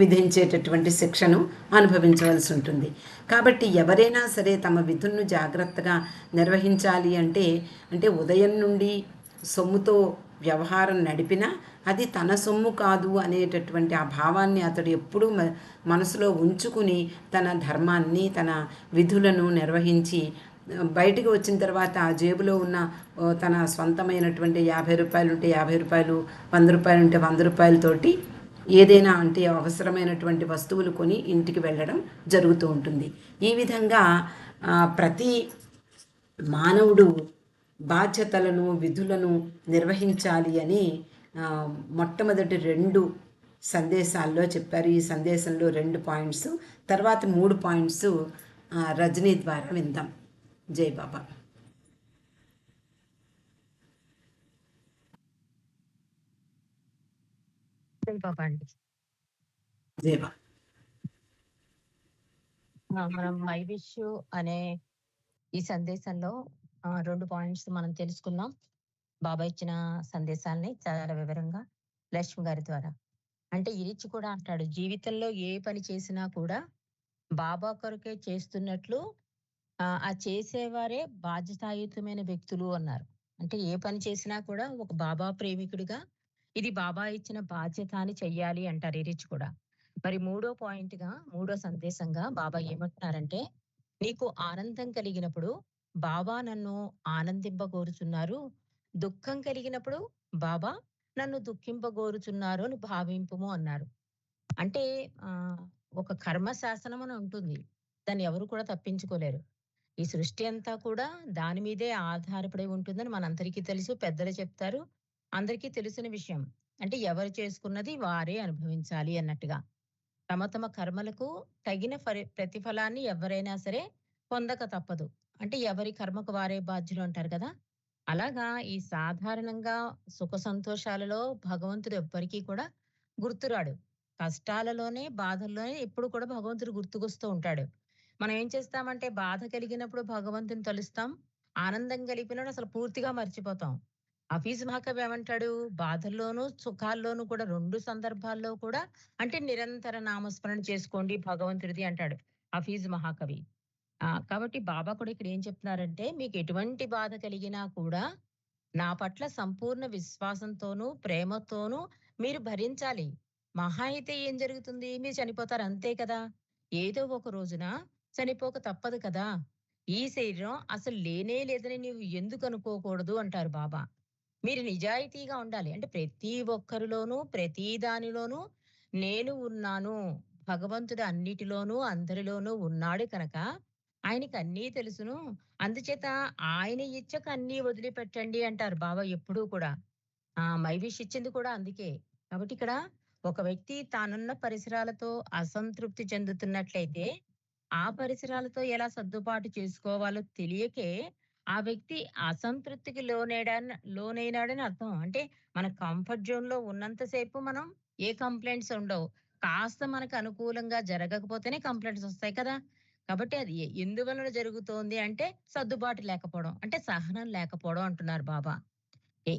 విధించేటటువంటి శిక్షను అనుభవించవలసి ఉంటుంది. కాబట్టి ఎవరైనా సరే తమ విధులను జాగ్రత్తగా నిర్వహించాలి అంటే ఉదయం నుండి సొమ్ముతో వ్యవహారం నడిపినా అది తన సొమ్ము కాదు అనేటటువంటి ఆ భావాన్ని అతడు ఎప్పుడూ మనసులో ఉంచుకుని తన ధర్మాన్ని తన విధులను నిర్వహించి బయటికి వచ్చిన తర్వాత ఆ జేబులో ఉన్న తన సొంతమైనటువంటి 50 రూపాయలు ఉంటే 50 రూపాయలు, 100 రూపాయలు ఉంటే 100 రూపాయలతోటి ఏదైనా అంటే అవసరమైనటువంటి వస్తువులు కొని ఇంటికి వెళ్ళడం జరుగుతూ ఉంటుంది. ఈ విధంగా ప్రతి మానవుడు బాధ్యతలను విధులను నిర్వహించాలి అని మొట్టమొదటి 2 సందేశాల్లో చెప్పారు. ఈ సందేశంలో 2 పాయింట్స్, తర్వాత 3 పాయింట్స్ రజనీ ద్వారా విందాం. జై బాబా. జై బాబా అండి. జై బాబా. మనం మై విష్ అనే ఈ సందేశంలో 2 పాయింట్స్ మనం తెలుసుకున్నాం. బాబా ఇచ్చిన సందేశాల్ని చాలా వివరంగా లక్ష్మి గారి ద్వారా. అంటే ఇరిచి కూడా అంటాడు, జీవితంలో ఏ పని చేసినా కూడా బాబా కొరకే చేస్తున్నట్లు ఆ చేసేవారే బాధ్యతాయుతమైన వ్యక్తులు అన్నారు. అంటే ఏ పని చేసినా కూడా ఒక బాబా ప్రేమికుడిగా ఇది బాబా ఇచ్చిన బాధ్యత అని చెయ్యాలి అంటారు ఇరిచి కూడా. మరి 3వ పాయింట్‌గా 3వ సందేశంగా బాబా ఏమంటున్నారంటే, నీకు ఆనందం కలిగినప్పుడు బాబా నన్ను ఆనందింపగోరుచున్నారు. దుఃఖం కలిగినప్పుడు బాబా నన్ను దుఃఖింపగోరుచున్నారు అని భావింపుము అన్నారు. అంటే ఒక కర్మ శాసనం అని ఉంటుంది. దాన్ని ఎవరు కూడా తప్పించుకోలేరు. ఈ సృష్టి అంతా కూడా దాని మీదే ఆధారపడి ఉంటుందని మనందరికీ తెలుసు. పెద్దలు చెప్తారు. అందరికీ తెలిసిన విషయం. అంటే ఎవరు చేసుకున్నది వారే అనుభవించాలి అన్నట్టుగా. తమ తమ కర్మలకు తగిన ప్రతిఫలాన్ని ఎవరైనా సరే పొందక తప్పదు. అంటే ఎవరి కర్మకు వారే బాధ్యులు అంటారు కదా! అలాగా ఈ సాధారణంగా సుఖ సంతోషాలలో భగవంతుడు ఎవ్వరికీ కూడా గుర్తురాడు. కష్టాలలోనే, బాధల్లోనే ఎప్పుడు కూడా భగవంతుడు గుర్తుకొస్తూ ఉంటాడు. మనం ఏం చేస్తామంటే బాధ కలిగినప్పుడు భగవంతుని తలుస్తాం. ఆనందం కలిగినప్పుడు అసలు పూర్తిగా మర్చిపోతాం. హఫీజ్ మహాకవి ఏమంటాడు? బాధల్లోనూ, సుఖాల్లోనూ కూడా 2 సందర్భాల్లో కూడా అంటే నిరంతర నామస్మరణ చేసుకోండి భగవంతుడిది అంటాడు హఫీజ్ మహాకవి. కాబట్టి బాబా కూడా ఇక్కడ ఏం చెప్తున్నారంటే, మీకు ఎటువంటి బాధ కలిగినా కూడా నా పట్ల సంపూర్ణ విశ్వాసంతోనూ, ప్రేమతోనూ మీరు భరించాలి. మహా అయితే ఏం జరుగుతుంది? మీరు చనిపోతారు అంతే కదా! ఏదో ఒక రోజున చనిపోక తప్పదు కదా! ఈ శరీరం అసలు లేనే లేదని నీవు ఎందుకు అనుకోకూడదు అంటారు బాబా. మీరు నిజాయితీగా ఉండాలి. అంటే ప్రతి ఒక్కరిలోనూ, ప్రతి దానిలోనూ నేను ఉన్నాను. భగవంతుడు అన్నిటిలోనూ, అందరిలోనూ ఉన్నాడు కనుక ఆయనకి అన్నీ తెలుసును. అందుచేత ఆయన ఇచ్చక అన్నీ వదిలిపెట్టండి అంటారు బాబా ఎప్పుడూ కూడా. మైవిష్ ఇచ్చింది కూడా అందుకే. కాబట్టి ఇక్కడ ఒక వ్యక్తి తానున్న పరిసరాలతో అసంతృప్తి చెందుతున్నట్లయితే, ఆ పరిసరాలతో ఎలా సర్దుబాటు చేసుకోవాలో తెలియకే ఆ వ్యక్తి అసంతృప్తికి లోనైనాడని అర్థం. అంటే మన కంఫర్ట్ జోన్‌లో ఉన్నంత సేపు మనం ఏ కంప్లైంట్స్ ఉండవు. కాస్త మనకు అనుకూలంగా జరగకపోతేనే కంప్లైంట్స్ వస్తాయి కదా! కాబట్టి అది ఎందువలన జరుగుతోంది అంటే సర్దుబాటు లేకపోవడం. అంటే సహనం లేకపోవడం అంటున్నారు బాబా.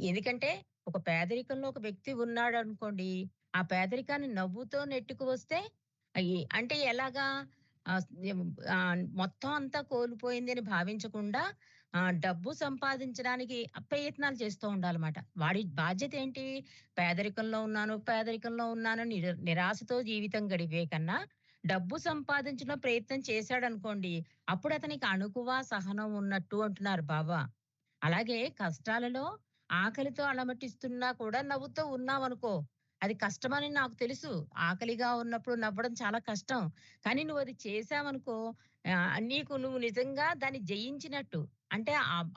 ఎందుకంటే ఒక పేదరికంలో ఒక వ్యక్తి ఉన్నాడనుకోండి, ఆ పేదరికాన్ని నవ్వుతో నెట్టుకు వస్తే అంటే ఎలాగా? ఆహ్, మొత్తం అంతా కోల్పోయింది అని భావించకుండా డబ్బు సంపాదించడానికి ప్రయత్నాలు చేస్తూ ఉండాలమాట. వాడి బాధ్యత ఏంటి? పేదరికంలో ఉన్నాను నిరాశతో జీవితం గడిపే కన్నా, డబ్బు సంపాదించడం ప్రయత్నం చేశాడనుకోండి, అప్పుడు అతనికి అణకువ, సహనం ఉన్నట్టు అంటున్నారు బాబా. అలాగే కష్టాలలో ఆకలితో అలమటిస్తున్నా కూడా నవ్వుతూ ఉన్నావనుకో, అది కష్టమని నాకు తెలుసు. ఆకలిగా ఉన్నప్పుడు నవ్వడం చాలా కష్టం. కానీ నువ్వది చేశావనుకో, నీకు నువ్వు నిజంగా దాన్ని జయించినట్టు. అంటే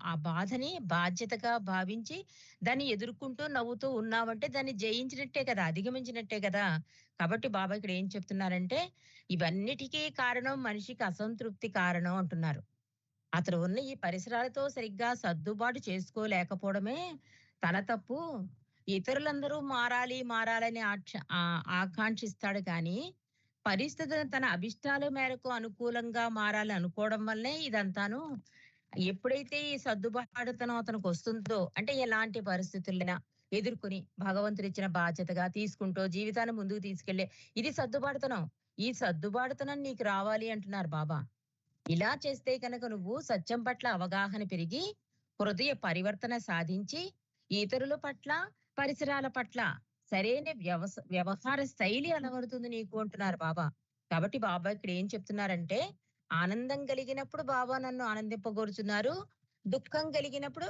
ఆ బాధని బాధ్యతగా భావించి దాన్ని ఎదుర్కొంటూ నవ్వుతూ ఉన్నావంటే దాన్ని జయించినట్టే కదా! అధిగమించినట్టే కదా! కాబట్టి బాబా ఇక్కడ ఏం చెప్తున్నారంటే, ఇవన్నిటికీ కారణం మనిషికి అసంతృప్తి కారణం అంటున్నారు. అతను ఉన్న ఈ పరిసరాలతో సరిగ్గా సర్దుబాటు చేసుకోలేకపోవడమే తన తప్పు. ఇతరులందరూ మారాలని ఆకాంక్షిస్తాడు కానీ, పరిస్థితులు తన అభిష్టాల మేరకు అనుకూలంగా మారాలని అనుకోవడం వల్లే ఇదంతాను. ఎప్పుడైతే ఈ సర్దుబాటుతనం అతనికొస్తుందో, అంటే ఎలాంటి పరిస్థితులైనా ఎదుర్కొని భగవంతుడిచ్చిన బాధ్యతగా తీసుకుంటూ జీవితాన్ని ముందుకు తీసుకెళ్ళే ఇది సర్దుబాటుతనం. ఈ సర్దుబాటుతనం నీకు రావాలి అంటున్నారు బాబా. ఇలా చేస్తే కనుక నువ్వు సత్యం పట్ల అవగాహన పెరిగి, హృదయ పరివర్తన సాధించి, ఇతరుల పట్ల, పరిసరాల పట్ల సరైన వ్యవహార శైలి అలవడుతుంది నీకు అంటున్నారు బాబా. కాబట్టి బాబా ఇక్కడ ఏం చెప్తున్నారంటే, ఆనందం కలిగినప్పుడు బాబా నన్ను ఆనందింపగోరుచున్నారు. దుఃఖం కలిగినప్పుడు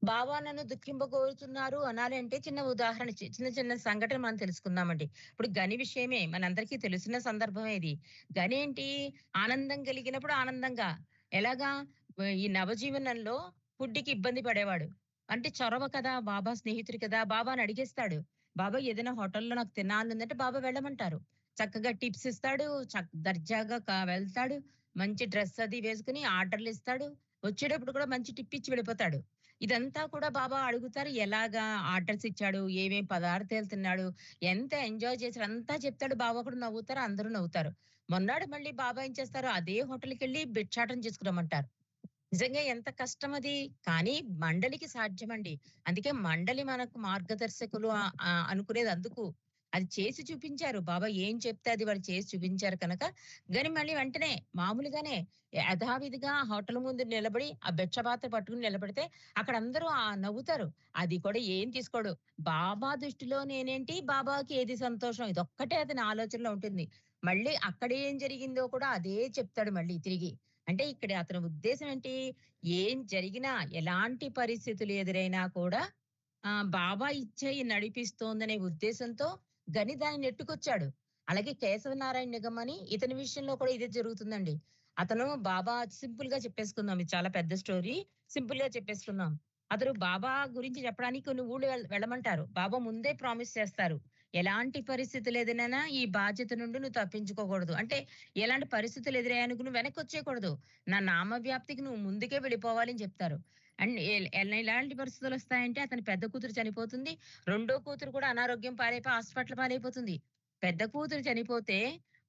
బాబా నన్ను దుఃఖింపగోరుతున్నారు అనాలి అంటే చిన్న ఉదాహరణ చిన్న చిన్న సంఘటన మనం తెలుసుకుందామండి. ఇప్పుడు గని విషయమే మనందరికీ తెలిసిన సందర్భమే ఇది. గని ఏంటి? ఆనందం కలిగినప్పుడు ఆనందంగా ఎలాగా? ఈ నవజీవనంలో ఫుడ్‌కి ఇబ్బంది పడేవాడు. అంటే చొరవ కదా! బాబా స్నేహితుడు కదా! బాబాని అడిగేస్తాడు. బాబా ఏదైనా హోటల్‌లో నాకు తినాలనుందంటే బాబా వెళ్ళమంటారు. చక్కగా టిప్స్ ఇస్తాడు. దర్జాగా వెళ్తాడు. మంచి డ్రెస్ అది వేసుకొని ఆర్డర్‌లిస్తాడు. వచ్చేటప్పుడు కూడా మంచి టిప్ ఇచ్చి వెళ్ళిపోతాడు. ఇదంతా కూడా బాబా అడుగుతారు. ఎలాగా ఆర్డర్స్ ఇచ్చాడు? ఏమేం పదార్థాలు తిన్నాడు? ఎంత ఎంజాయ్ చేసాడు? అంతా చెప్తాడు. బాబా కూడా నవ్వుతారు. అందరూ నవ్వుతారు. మొన్నాడు మళ్ళీ బాబా ఏం చేస్తారు? అదే హోటల్‌కెళ్ళి భిక్షాటన చేసుకురమ్మంటారు. నిజంగా ఎంత కష్టమది. కానీ మండలికి సాధ్యమండి. అందుకే మండలి మనకు మార్గదర్శకులు అనుకునేది అందుకు. అది చేసి చూపించారు. బాబా ఏం చెప్తే అది వాళ్ళు చేసి చూపించారు కనుక, గాని మళ్ళీ వెంటనే మామూలుగానే యథావిధిగా హోటల్ ముందు నిలబడి ఆ భిక్ష పాత్ర పట్టుకుని నిలబడితే అక్కడ అందరూ నవ్వుతారు. అది కూడా ఏం తీసుకోడు. బాబా దృష్టిలో నేనేంటి? బాబాకి ఏది సంతోషం? ఇదొక్కటే అతని ఆలోచనలో ఉంటుంది. మళ్ళీ అక్కడ ఏం జరిగిందో కూడా అదే చెప్తాడు మళ్ళీ తిరిగి. అంటే ఇక్కడ అతని ఉద్దేశం ఏంటి? ఏం జరిగినా, ఎలాంటి పరిస్థితులు ఎదురైనా కూడా బాబా ఇచ్చే నడిపిస్తోందనే ఉద్దేశంతో గని దాన్ని నెట్టుకొచ్చాడు. అలాగే కేశవనారాయణ నిగం అని ఇతని విషయంలో కూడా ఇదే జరుగుతుందండి. అతను బాబా సింపుల్‌గా చెప్పేసుకుందాం. ఇది చాలా పెద్ద స్టోరీ. సింపుల్‌గా చెప్పేసుకుందాం. అతను బాబా గురించి చెప్పడానికి కొన్ని ఊళ్ళు వెళ్ళమంటారు. బాబా ముందే ప్రామిస్ చేస్తారు. ఎలాంటి పరిస్థితులు ఎదురైనా ఈ బాధ్యత నుండి నువ్వు తప్పించుకోకూడదు. అంటే ఎలాంటి పరిస్థితులు ఎదురయ్యానికి నువ్వు వెనక్కొచ్చేయకూడదు. నా నామ వ్యాప్తికి నువ్వు ముందుకే వెళ్ళిపోవాలి అని చెప్తారు. అండ్ ఎలాంటి పరిస్థితులొస్తాయంటే అతని పెద్ద కూతురు చనిపోతుంది. రెండో కూతురు కూడా అనారోగ్యం పాలైపోయి హాస్పిటల్ పాలైపోతుంది. పెద్ద కూతురు చనిపోతే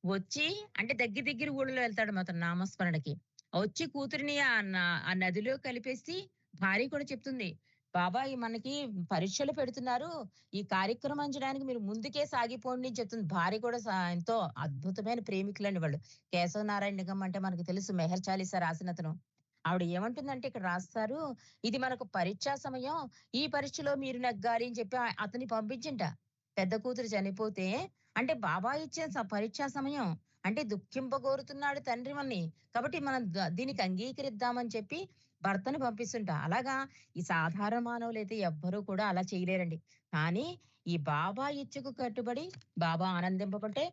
వచ్చి అంటే దగ్గర దగ్గర ఊళ్ళో వెళ్తాడు అతను నామస్మరణకి. వచ్చి కూతురిని ఆ నదిలో కలిపేసి భార్య కూడా చెప్తుంది. బాబాయ్ మనకి పరీక్షలు పెడుతున్నారు. ఈ కార్యక్రమం చేయడానికి మీరు ముందుకే సాగిపోండి అని చెప్తుంది. భార్య కూడా ఎంతో అద్భుతమైన ప్రేమికులండి వాళ్ళు. కేశవనారాయణ నిగం అంటే మనకు తెలుసు 'మెహర్ చాలీసా' రాసినతను. ఆవిడ ఏమంటుందంటే ఇక్కడ రాస్తారు. ఇది మనకు పరీక్షా సమయం. ఈ పరీక్షలో మీరు నెగ్గాలి అని చెప్పి అతన్ని పంపించింట. పెద్ద కూతురు చనిపోతే అంటే బాబా ఇచ్చిన పరీక్షా సమయం. అంటే దుఃఖింపగోరుతున్నాడు తండ్రి మనని. కాబట్టి మనం దీనికి అంగీకరిద్దామని చెప్పి భర్తని పంపిస్తుంట. అలాగా ఈ సాధారణ మానవులైతే ఎవ్వరూ కూడా అలా చేయలేరండి. కానీ ఈ బాబా ఇచ్చకు కట్టుబడి బాబా ఆనందింపబట్టే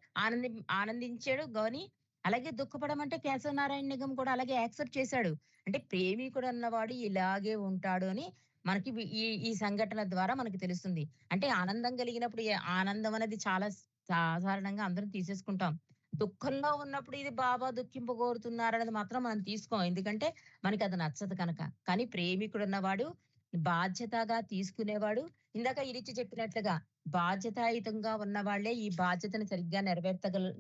ఆనందించాడు గాని అలాగే దుఃఖపడమంటే కేశవనారాయణ నిగం కూడా అలాగే యాక్సెప్ట్ చేశాడు. అంటే ప్రేమికుడు అన్నవాడు ఇలాగే ఉంటాడు అని మనకి ఈ ఈ సంఘటన ద్వారా మనకి తెలుస్తుంది. అంటే ఆనందం కలిగినప్పుడు ఆనందం అనేది చాలా సాధారణంగా అందరం తీసేసుకుంటాం. దుఃఖంలో ఉన్నప్పుడు ఇది బాబా దుఃఖింపగోరుతున్నారనేది మాత్రం మనం తీసుకోం. ఎందుకంటే మనకది నచ్చదు కనుక. కానీ ప్రేమికుడున్నవాడు బాధ్యతగా తీసుకునేవాడు. ఇందాక ఇరిచి చెప్పినట్లుగా బాధ్యతాయుతంగా ఉన్న వాళ్ళే ఈ బాధ్యతను సరిగ్గా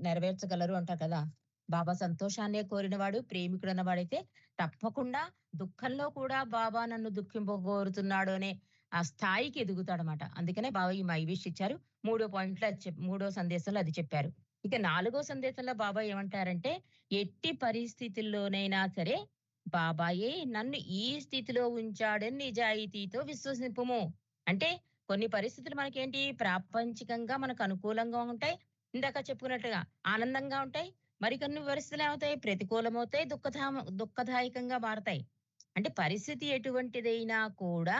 నెరవేర్చగలరు అంటారు కదా! బాబా సంతోషాన్నే కోరినవాడు, ప్రేమికుడన్న వాడైతే తప్పకుండా దుఃఖంలో కూడా బాబా నన్ను దుఃఖింపగోరుతున్నాడు అనే ఆ స్థాయికి ఎదుగుతాడనమాట. అందుకనే బాబా ఈ మై విష్ ఇచ్చారు. మూడో పాయింట్‌లో మూడో సందేశంలో అది చెప్పారు. ఇక నాలుగో సందేశంలో బాబా ఏమంటారంటే, ఎట్టి పరిస్థితుల్లోనైనా సరే బాబాయే నన్ను ఈ స్థితిలో ఉంచాడని నిజాయితీతో విశ్వసింపుము. అంటే కొన్ని పరిస్థితులు మనకేంటి ప్రాపంచికంగా మనకు అనుకూలంగా ఉంటాయి. ఇందాక చెప్పుకున్నట్టుగా ఆనందంగా ఉంటాయి. మరికొన్ని పరిస్థితులు ఏమవుతాయి ప్రతికూలమవుతాయి, దుఃఖదాయకంగా మారతాయి. అంటే పరిస్థితి ఎటువంటిదైనా కూడా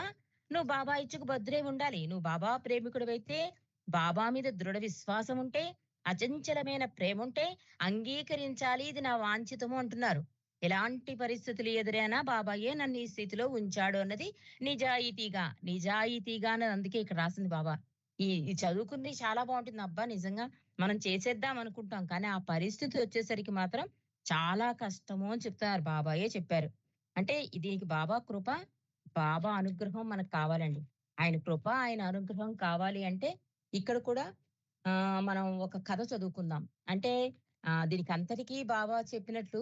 నువ్వు బాబా ఇచ్చకు బద్దులై ఉండాలి. నువ్వు బాబా ప్రేమికుడివైతే, బాబా మీద దృఢ విశ్వాసం ఉంటే, అచంచలమైన ప్రేమ ఉంటే అంగీకరించాలి. ఇది నా వాంఛితము అంటున్నారు. ఎలాంటి పరిస్థితులు ఎదురైనా బాబాయే నన్ను ఈ స్థితిలో ఉంచాడు అన్నది నిజాయితీగా అన్నది అందుకే ఇక్కడ రాసింది బాబా. ఈ చదువుకుంది చాలా బాగుంటుంది. అబ్బా! నిజంగా మనం చేసేద్దాం అనుకుంటాం. కానీ ఆ పరిస్థితి వచ్చేసరికి మాత్రం చాలా కష్టము అని చెప్తున్నారు. బాబాయే చెప్పారు. అంటే దీనికి బాబా కృప, బాబా అనుగ్రహం మనకు కావాలండి. ఆయన కృప, ఆయన అనుగ్రహం కావాలి అంటే ఇక్కడ కూడా మనం ఒక కథ చదువుకుందాం. అంటే దీనికి అంతటికీ బాబా చెప్పినట్లు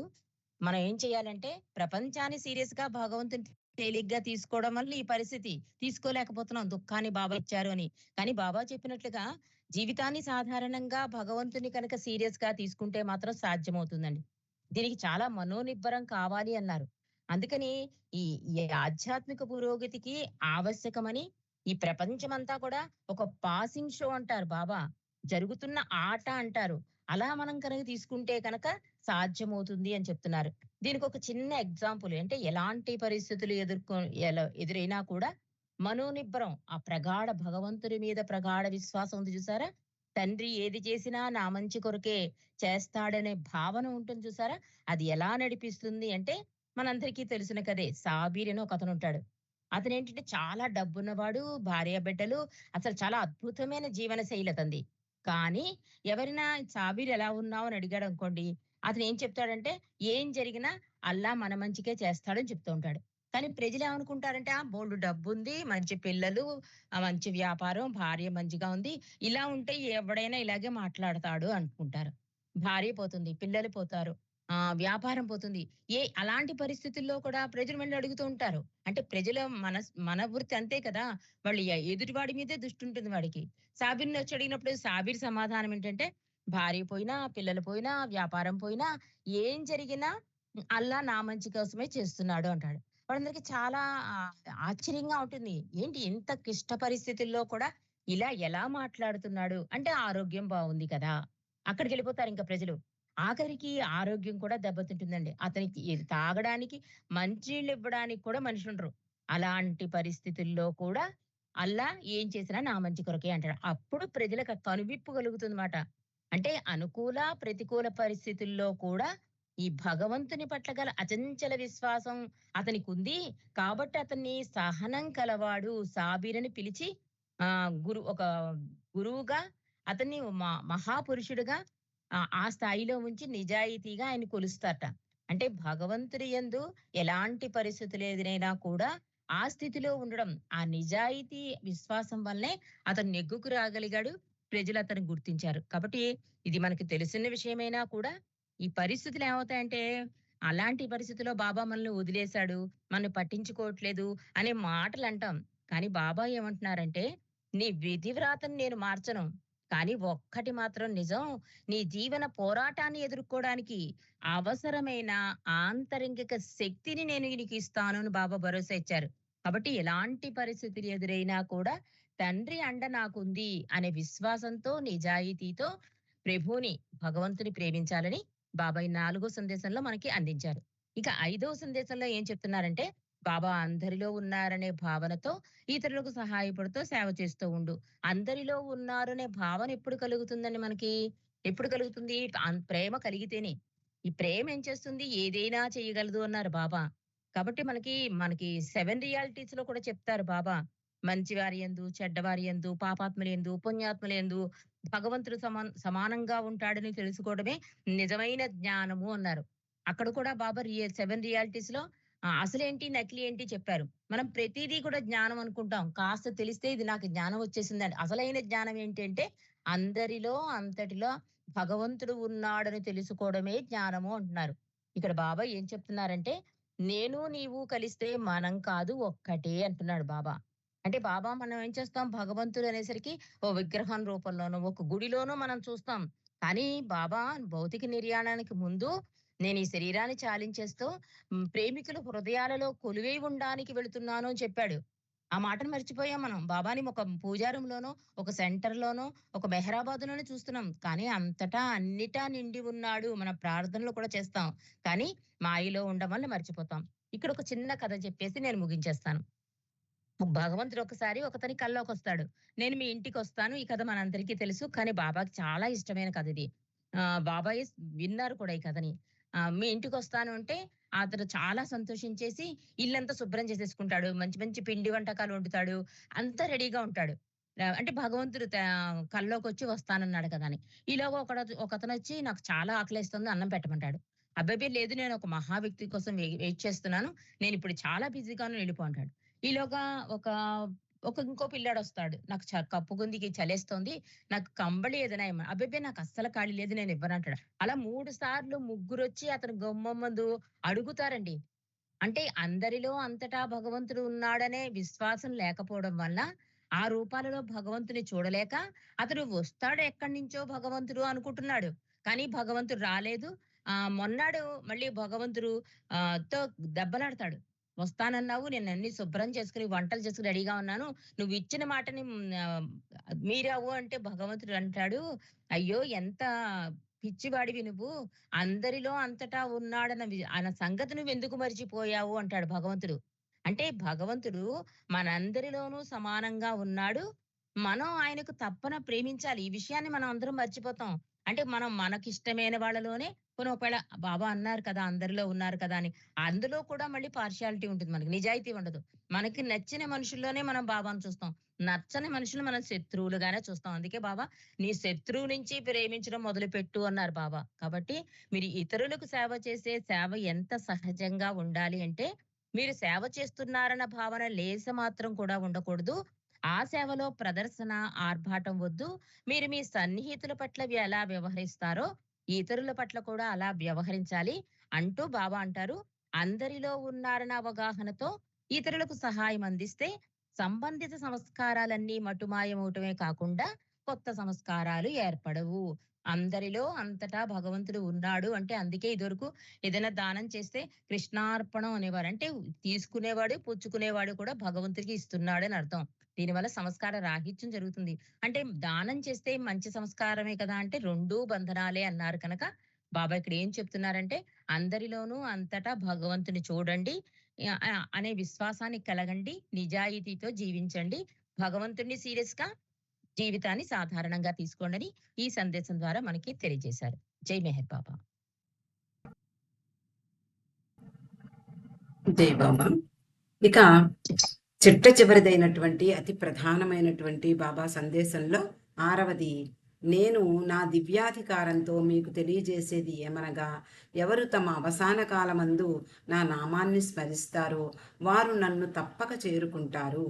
మనం ఏం చేయాలంటే ప్రపంచాన్ని సీరియస్‌గా భగవంతుని తేలిగ్గా తీసుకోవడం వల్ల ఈ పరిస్థితి తీసుకోలేకపోతున్నాం. దుఃఖాన్ని బాబా ఇచ్చారు అని. కానీ బాబా చెప్పినట్లుగా జీవితాన్ని సాధారణంగా భగవంతుని కనుక సీరియస్‌గా తీసుకుంటే మాత్రం సాధ్యమవుతుందండి. దీనికి చాలా మనోనిబ్బరం కావాలి అన్నారు. అందుకని ఈ ఈ ఆధ్యాత్మిక పురోగతికి ఆవశ్యకమని ఈ ప్రపంచమంతా కూడా ఒక పాసింగ్ షో అంటారు బాబా. జరుగుతున్న ఆట అంటారు. అలా మనం కనుక తీసుకుంటే కనుక సాధ్యమవుతుంది అని చెప్తున్నారు. దీనికి ఒక చిన్న ఎగ్జాంపుల్ అంటే ఎలాంటి పరిస్థితులు ఎదురైనా కూడా మనోనిబ్బరం ఆ ప్రగాఢ భగవంతుడి మీద ప్రగాఢ విశ్వాసం ఉంది చూసారా? తండ్రి ఏది చేసినా నా మంచి కొరకే చేస్తాడనే భావన ఉంటుంది చూసారా? అది ఎలా నడిపిస్తుంది అంటే మనందరికీ తెలిసిన కదే. సాబీర్ అని ఒకతను ఉంటాడు. అతనేంటంటే చాలా డబ్బున్నవాడు, భార్య బిడ్డలు అసలు చాలా అద్భుతమైన జీవన శైలి అతనిది. కానీ ఎవరైనా సాబీర్ ఎలా ఉన్నావు అని అడిగాడనుకోండి, అతను ఏం చెప్తాడంటే, ఏం జరిగినా అల్లా మన మంచికే చేస్తాడని చెప్తూ ఉంటాడు. కానీ ప్రజలేమనుకుంటారంటే, బోలెడు డబ్బుంది, మంచి పిల్లలు, మంచి వ్యాపారం, భార్య మంచిగా ఉంది. ఇలా ఉంటే ఎవడైనా ఇలాగే మాట్లాడతాడు అనుకుంటారు. భార్య పోతుంది, పిల్లలు పోతారు, వ్యాపారం పోతుంది. అలాంటి పరిస్థితుల్లో కూడా ప్రజలు వెళ్లి అడుగుతూ ఉంటారు. అంటే ప్రజల మన వృత్తి అంతే కదా! వాళ్ళు ఎదుటివాడి మీదే దృష్టి ఉంటుంది వాడికి. సాబిర్‌ని వచ్చి అడిగినప్పుడు సాబిర్ సమాధానం ఏంటంటే, భార్య పోయినా, పిల్లలు పోయినా, వ్యాపారం పోయినా, ఏం జరిగినా అల్లా నా మంచి కోసమే చేస్తున్నాడు అంటాడు. వాళ్ళందరికీ చాలా ఆహ్, ఆశ్చర్యంగా ఉంటుంది. ఏంటి ఇంత క్లిష్ట పరిస్థితుల్లో కూడా ఇలా ఎలా మాట్లాడుతున్నాడు? అంటే ఆరోగ్యం బావుంది కదా! అక్కడికెళ్ళిపోతారింక ప్రజలు. ఆఖరికి ఆరోగ్యం కూడా దెబ్బతింటుందండి. అతనికి తాగడానికి మంచినీళ్ళు ఇవ్వడానికి కూడా మనుషులుండరు. అలాంటి పరిస్థితుల్లో కూడా అల్లా ఏం చేసినా నా మంచి కొరకే అంటాడు. అప్పుడు ప్రజలకు కనువిప్పు కలుగుతుందన్నమాట. అంటే అనుకూల, ప్రతికూల పరిస్థితుల్లో కూడా ఈ భగవంతుని పట్ల గల అచంచల విశ్వాసం అతనికుంది. కాబట్టి అతన్ని సహనం కలవాడు సాబీరని పిలిచి ఒక గురువుగా అతన్ని మహాపురుషుడుగా ఆ స్థాయిలో ఉంచి నిజాయితీగా ఆయన కొలుస్తారట. అంటే భగవంతుడి యందు ఎలాంటి పరిస్థితులు ఎదురైనా కూడా ఆ స్థితిలో ఉండడం, ఆ నిజాయితీ విశ్వాసం వల్లే అతను నెగ్గుకు రాగలిగాడు. ప్రజలు అతన్ని గుర్తించారు. కాబట్టి ఇది మనకి తెలిసిన విషయమైనా కూడా ఈ పరిస్థితులు ఏమవుతాయంటే అలాంటి పరిస్థితిలో బాబా మనల్ని వదిలేశాడు, మనల్ని పట్టించుకోవట్లేదు అనే మాటలు అంటాం. కానీ బాబా ఏమంటున్నారంటే, నీ విధివ్రాతను నేను మార్చను. కానీ ఒక్కటి మాత్రం నిజం. నీ జీవన పోరాటాన్ని ఎదుర్కోవడానికి అవసరమైన ఆంతరంగిక శక్తిని నేను నీకు ఇస్తాను అని బాబా భరోసా ఇచ్చారు. కాబట్టి ఎలాంటి పరిస్థితులు ఎదురైనా కూడా తండ్రి అండ నాకుంది అనే విశ్వాసంతో, నిజాయితీతో ప్రభువుని, భగవంతుని ప్రేమించాలని బాబా ఈ 4గో సందేశంలో మనకి అందించారు. ఇక 5వ సందేశంలో ఏం చెప్తున్నారంటే, బాబా అందరిలో ఉన్నారనే భావనతో ఇతరులకు సహాయపడుతూ సేవ చేస్తూ ఉండు. అందరిలో ఉన్నారనే భావన ఎప్పుడు కలుగుతుందండి మనకి? ఎప్పుడు కలుగుతుంది? ప్రేమ కలిగితేనే. ఈ ప్రేమ ఏం చేస్తుంది? ఏదైనా చేయగలదు అన్నారు బాబా. కాబట్టి మనకి 7 రియాలిటీస్‌లో కూడా చెప్తారు బాబా. మంచివారి యందు, చెడ్డవారి యందు, పాపాత్ముల యందు, పుణ్యాత్ముల యందు భగవంతుడు సమానంగా ఉంటాడని తెలుసుకోవడమే నిజమైన జ్ఞానము అన్నారు. అక్కడ కూడా బాబా 7 రియాలిటీస్‌లో అసలేంటి, నకిలీ ఏంటి చెప్పారు. మనం ప్రతీదీ కూడా జ్ఞానం అనుకుంటాం. కాస్త తెలిస్తే ఇది నాకు జ్ఞానం వచ్చేసిందని. అసలైన జ్ఞానం ఏంటి అంటే, అందరిలో అంతటిలో భగవంతుడు ఉన్నాడని తెలుసుకోవడమే జ్ఞానము అంటున్నారు. ఇక్కడ బాబా ఏం చెప్తున్నారంటే, నేను నీవు కలిస్తే మనం కాదు ఒక్కటే అంటున్నాడు బాబా. అంటే బాబా మనం ఏం చేస్తాం, భగవంతుడు అనేసరికి ఓ విగ్రహం రూపంలోనో, ఒక గుడిలోనో మనం చూస్తాం. కానీ బాబా భౌతిక నిర్యాణానికి ముందు నేను ఈ శరీరాన్ని చాలించేస్తూ ప్రేమికుల హృదయాలలో కొలువై ఉండడానికి వెళుతున్నాను అని చెప్పాడు. ఆ మాటను మర్చిపోయాం మనం. బాబాని ఒక పూజా రూమ్‌లోనో, ఒక సెంటర్‌లోనో, ఒక మెహరాబాద్‌లోనే చూస్తున్నాం. కానీ అంతటా అన్నిటా నిండి ఉన్నాడు. మన ప్రార్థనలు కూడా చేస్తాం. కానీ మాయలో ఉండడం వల్ల మర్చిపోతాం. ఇక్కడ ఒక చిన్న కథ చెప్పేసి నేను ముగించేస్తాను. భగవంతుడు ఒకసారి ఒకతని కల్లోకొస్తాడు. నేను మీ ఇంటికొస్తాను. ఈ కథ మనందరికీ తెలుసు. కానీ బాబాకి చాలా ఇష్టమైన కథ ఇది. బాబాయ్ విన్నారు కూడా ఈ కథని. మీ ఇంటికొస్తాను అంటే అతను చాలా సంతోషించేసి ఇల్లంతా శుభ్రం చేసేసుకుంటాడు. మంచి మంచి పిండి వంటకాలు వండుతాడు. అంతా రెడీగా ఉంటాడు. అంటే భగవంతుడు కల్లోకొచ్చి వస్తానన్నాడు కదా అని. ఈలోగా ఒకతనొచ్చి నాకు చాలా ఆకలేస్తుంది అన్నం పెట్టమంటాడు. అబ్బబ్బే! లేదు, నేను ఒక మహా వ్యక్తి కోసం వెయిట్ చేస్తున్నాను. నేనిప్పుడు చాలా బిజీగా ఉన్నాను, వెళ్ళిపో అంటాడు. ఈలోగా ఒక ఒక ఇంకో పిల్లాడొస్తాడు. నాకు కప్పుకుందికి చలేస్తోంది. నాకు కంబళి ఏదైనా అబ్బబ్బే! నాకు అస్సలు ఖాళీ లేదు, నేను ఇవ్వనంటాడు. అలా 3 సార్లు ముగ్గురొచ్చి అతని గుమ్మం ముందు అడుగుతారండి. అంటే అందరిలో అంతటా భగవంతుడు ఉన్నాడనే విశ్వాసం లేకపోవడం వల్ల, ఆ రూపాలలో భగవంతుని చూడలేక, అతడు వస్తాడు ఎక్కడి నుంచో భగవంతుడు అనుకుంటున్నాడు. కానీ భగవంతుడు రాలేదు. మొన్నాడు మళ్ళీ భగవంతుడు తో దెబ్బలాడతాడు. వస్తానన్నావు, నేనన్నీ శుభ్రం చేసుకొని, వంటలు చేసుకొని రెడీగా ఉన్నాను. నువ్వు ఇచ్చిన మాటని మీరావు అంటే భగవంతుడు అంటాడు, "అయ్యో! ఎంత పిచ్చివాడివి నువ్వు. అందరిలో అంతటా అన్న సంగతి నువ్వెందుకు మరిచిపోయావు" అంటాడు భగవంతుడు. అంటే భగవంతుడు మనందరిలోనూ సమానంగా ఉన్నాడు. మనం ఆయనకు తప్పన ప్రేమించాలి. ఈ విషయాన్ని మనం అందరం మర్చిపోతాం. అంటే మనం మనకిష్టమైన వాళ్ళలోనే పోనీ ఒకవేళ బాబా అన్నారు కదా, అందరిలో ఉన్నారు కదా అని. అందులో కూడా మళ్ళీ పార్షియాలిటీ ఉంటుంది మనకి. నిజాయితీ ఉండదు. మనకి నచ్చిన మనుషుల్లోనే మనం బాబాను చూస్తాం. నచ్చని మనుషులు మనం శత్రువులుగానే చూస్తాం. అందుకే బాబా నీ శత్రువు నుంచి ప్రేమించడం మొదలుపెట్టు అన్నారు బాబా. కాబట్టి మీరు ఇతరులకు సేవ చేసే సేవ ఎంత సహజంగా ఉండాలి అంటే, మీరు సేవ చేస్తున్నారన్న భావన లేసమాత్రం కూడా ఉండకూడదు. ఆ సేవలో ప్రదర్శన, ఆర్భాటం వద్దు. మీరు మీ సన్నిహితుల పట్ల ఎలా వ్యవహరిస్తారో, ఇతరుల పట్ల కూడా అలా వ్యవహరించాలి అంటూ బాబా అంటారు. అందరిలో ఉన్నారన్న అవగాహనతో ఇతరులకు సహాయం అందిస్తే సంబంధిత సంస్కారాలన్నీ మటుమాయమవటమే కాకుండా కొత్త సంస్కారాలు ఏర్పడవు. అందరిలో అంతటా భగవంతుడు ఉన్నాడు అంటే, అందుకే ఇదివరకు ఏదైనా దానం చేస్తే కృష్ణార్పణం అనేవారు. అంటే తీసుకునేవాడు, పుచ్చుకునేవాడు కూడా భగవంతుడికి ఇస్తున్నాడని అర్థం. దీనివల్ల సంస్కార రాహిత్యం జరుగుతుంది. అంటే దానం చేస్తే మంచి సంస్కారమే కదా అంటే, రెండూ బంధనాలే అన్నారు కనుక, బాబా ఇక్కడ ఏం చెప్తున్నారంటే, అందరిలోనూ అంతటా భగవంతుని చూడండి. అనే విశ్వాసాన్ని కలగండి. నిజాయితీతో జీవించండి. భగవంతుడిని సీరియస్‌గా, జీవితాన్ని సాధారణంగా తీసుకోండని ఈ సందేశం ద్వారా మనకి తెలియజేశారు. జై మెహర్ బాబా. జై బాబా. ఇక చిట్ట చివరిదైనటువంటి అతి ప్రధానమైనటువంటి బాబా సందేశంలో 6వది, నేను నా దివ్యాధికారంతో మీకు తెలియజేసేది ఏమనగా, ఎవరు తమ అవసాన కాలమందు నా నామాన్ని స్మరిస్తారో వారు నన్ను తప్పక చేరుకుంటారు.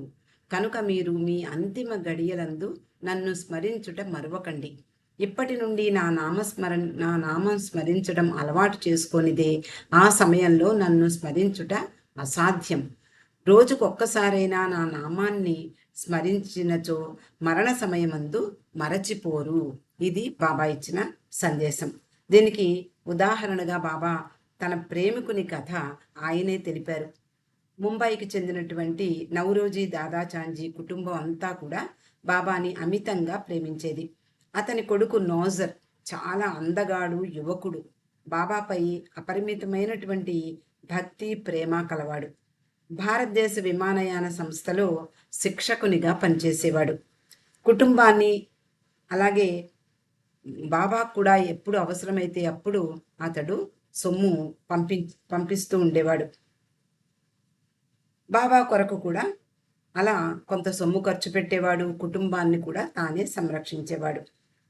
కనుక మీరు మీ అంతిమ గడియలందు నన్ను స్మరించుట మరువకండి. ఇప్పటి నుండి నా నామం స్మరించడం అలవాటు చేసుకొనిదే ఆ సమయంలో నన్ను స్మరించుట అసాధ్యం. రోజుకొక్కసారైనా నా నామాన్ని స్మరించినచో మరణ సమయమందు మరచిపోరు. ఇది బాబా ఇచ్చిన సందేశం. దీనికి ఉదాహరణగా బాబా తన ప్రేమికుని కథ ఆయనే తెలిపారు. ముంబైకి చెందినటువంటి నౌరోజీ దాదాచాంజీ కుటుంబం అంతా కూడా బాబాని అమితంగా ప్రేమించేది. అతని కొడుకు నోజర్ చాలా అందగాడు, యువకుడు. బాబాపై అపరిమితమైనటువంటి భక్తి, ప్రేమ కలవాడు. భారతదేశ విమానయాన సంస్థలో శిక్షకునిగా పనిచేసేవాడు. కుటుంబాన్ని, అలాగే బాబా కూడా ఎప్పుడు అవసరమైతే అప్పుడు అతడు సొమ్ము పంపిస్తూ ఉండేవాడు. బాబా కొరకు కూడా అలా కొంత సొమ్ము ఖర్చు పెట్టేవాడు. కుటుంబాన్ని కూడా తానే సంరక్షించేవాడు.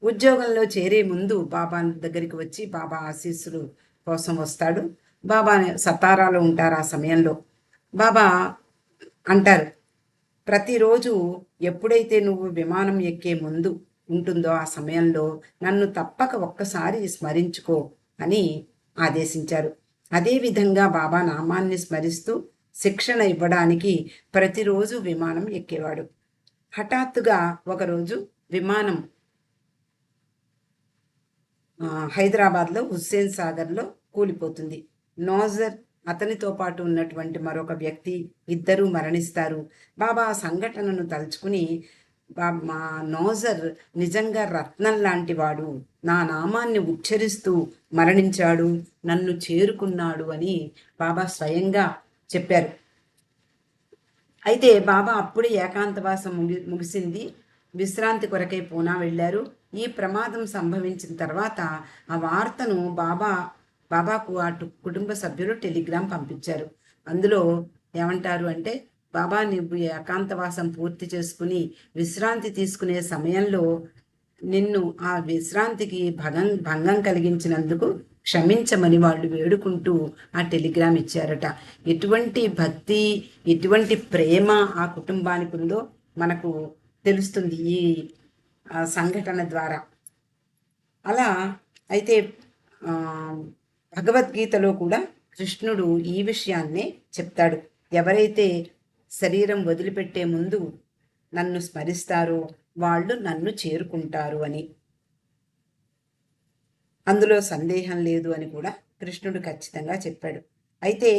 ఉద్యోగంలో చేరే ముందు బాబా దగ్గరికి వచ్చి బాబా ఆశీస్సులు కోసం వస్తాడు. బాబా సతారాలో ఉంటారు ఆ సమయంలో. బాబా అంటారు, ప్రతిరోజు ఎప్పుడైతే నువ్వు విమానం ఎక్కే ముందు ఉంటుందో ఆ సమయంలో నన్ను తప్పక ఒక్కసారి స్మరించుకో అని ఆదేశించారు. అదేవిధంగా బాబా నామాన్ని స్మరిస్తూ శిక్షణ ఇవ్వడానికి ప్రతిరోజు విమానం ఎక్కేవాడు. హఠాత్తుగా ఒకరోజు విమానం హైదరాబాద్లో హుస్సేన్ సాగర్లో కూలిపోతుంది. నోజర్, అతనితో పాటు ఉన్నటువంటి మరొక వ్యక్తి, ఇద్దరూ మరణిస్తారు. బాబా ఆ సంఘటనను తలుచుకుని, మా నోజర్ నిజంగా రత్నం లాంటి వాడు, నా నామాన్ని ఉచ్చరిస్తూ మరణించాడు, నన్ను చేరుకున్నాడు అని బాబా స్వయంగా చెప్పారు. అయితే బాబా అప్పుడే ఏకాంతవాసం ముగిసింది. విశ్రాంతి కొరకై పూనా వెళ్ళారు. ఈ ప్రమాదం సంభవించిన తర్వాత ఆ వార్తను బాబాకు ఆ కుటుంబ సభ్యులు టెలిగ్రామ్ పంపించారు. అందులో ఏమంటారు అంటే, బాబా నువ్వు ఏకాంతవాసం పూర్తి చేసుకుని విశ్రాంతి తీసుకునే సమయంలో నిన్ను ఆ విశ్రాంతికి భంగం కలిగించినందుకు క్షమించమని వాళ్ళు వేడుకుంటూ ఆ టెలిగ్రామ్ ఇచ్చారట. ఎటువంటి భక్తి, ఎటువంటి ప్రేమ ఆ కుటుంబానికి ఉందో మనకు తెలుస్తుంది ఈ సంఘటన ద్వారా. అలా అయితే భగవద్గీతలో కూడా కృష్ణుడు ఈ విషయాన్నే చెప్తాడు. ఎవరైతే శరీరం వదిలిపెట్టే ముందు నన్ను స్మరిస్తారో వాళ్ళు నన్ను చేరుకుంటారు అని. అందులో సందేహం లేదు అని కూడా కృష్ణుడు ఖచ్చితంగా చెప్పాడు. అయితే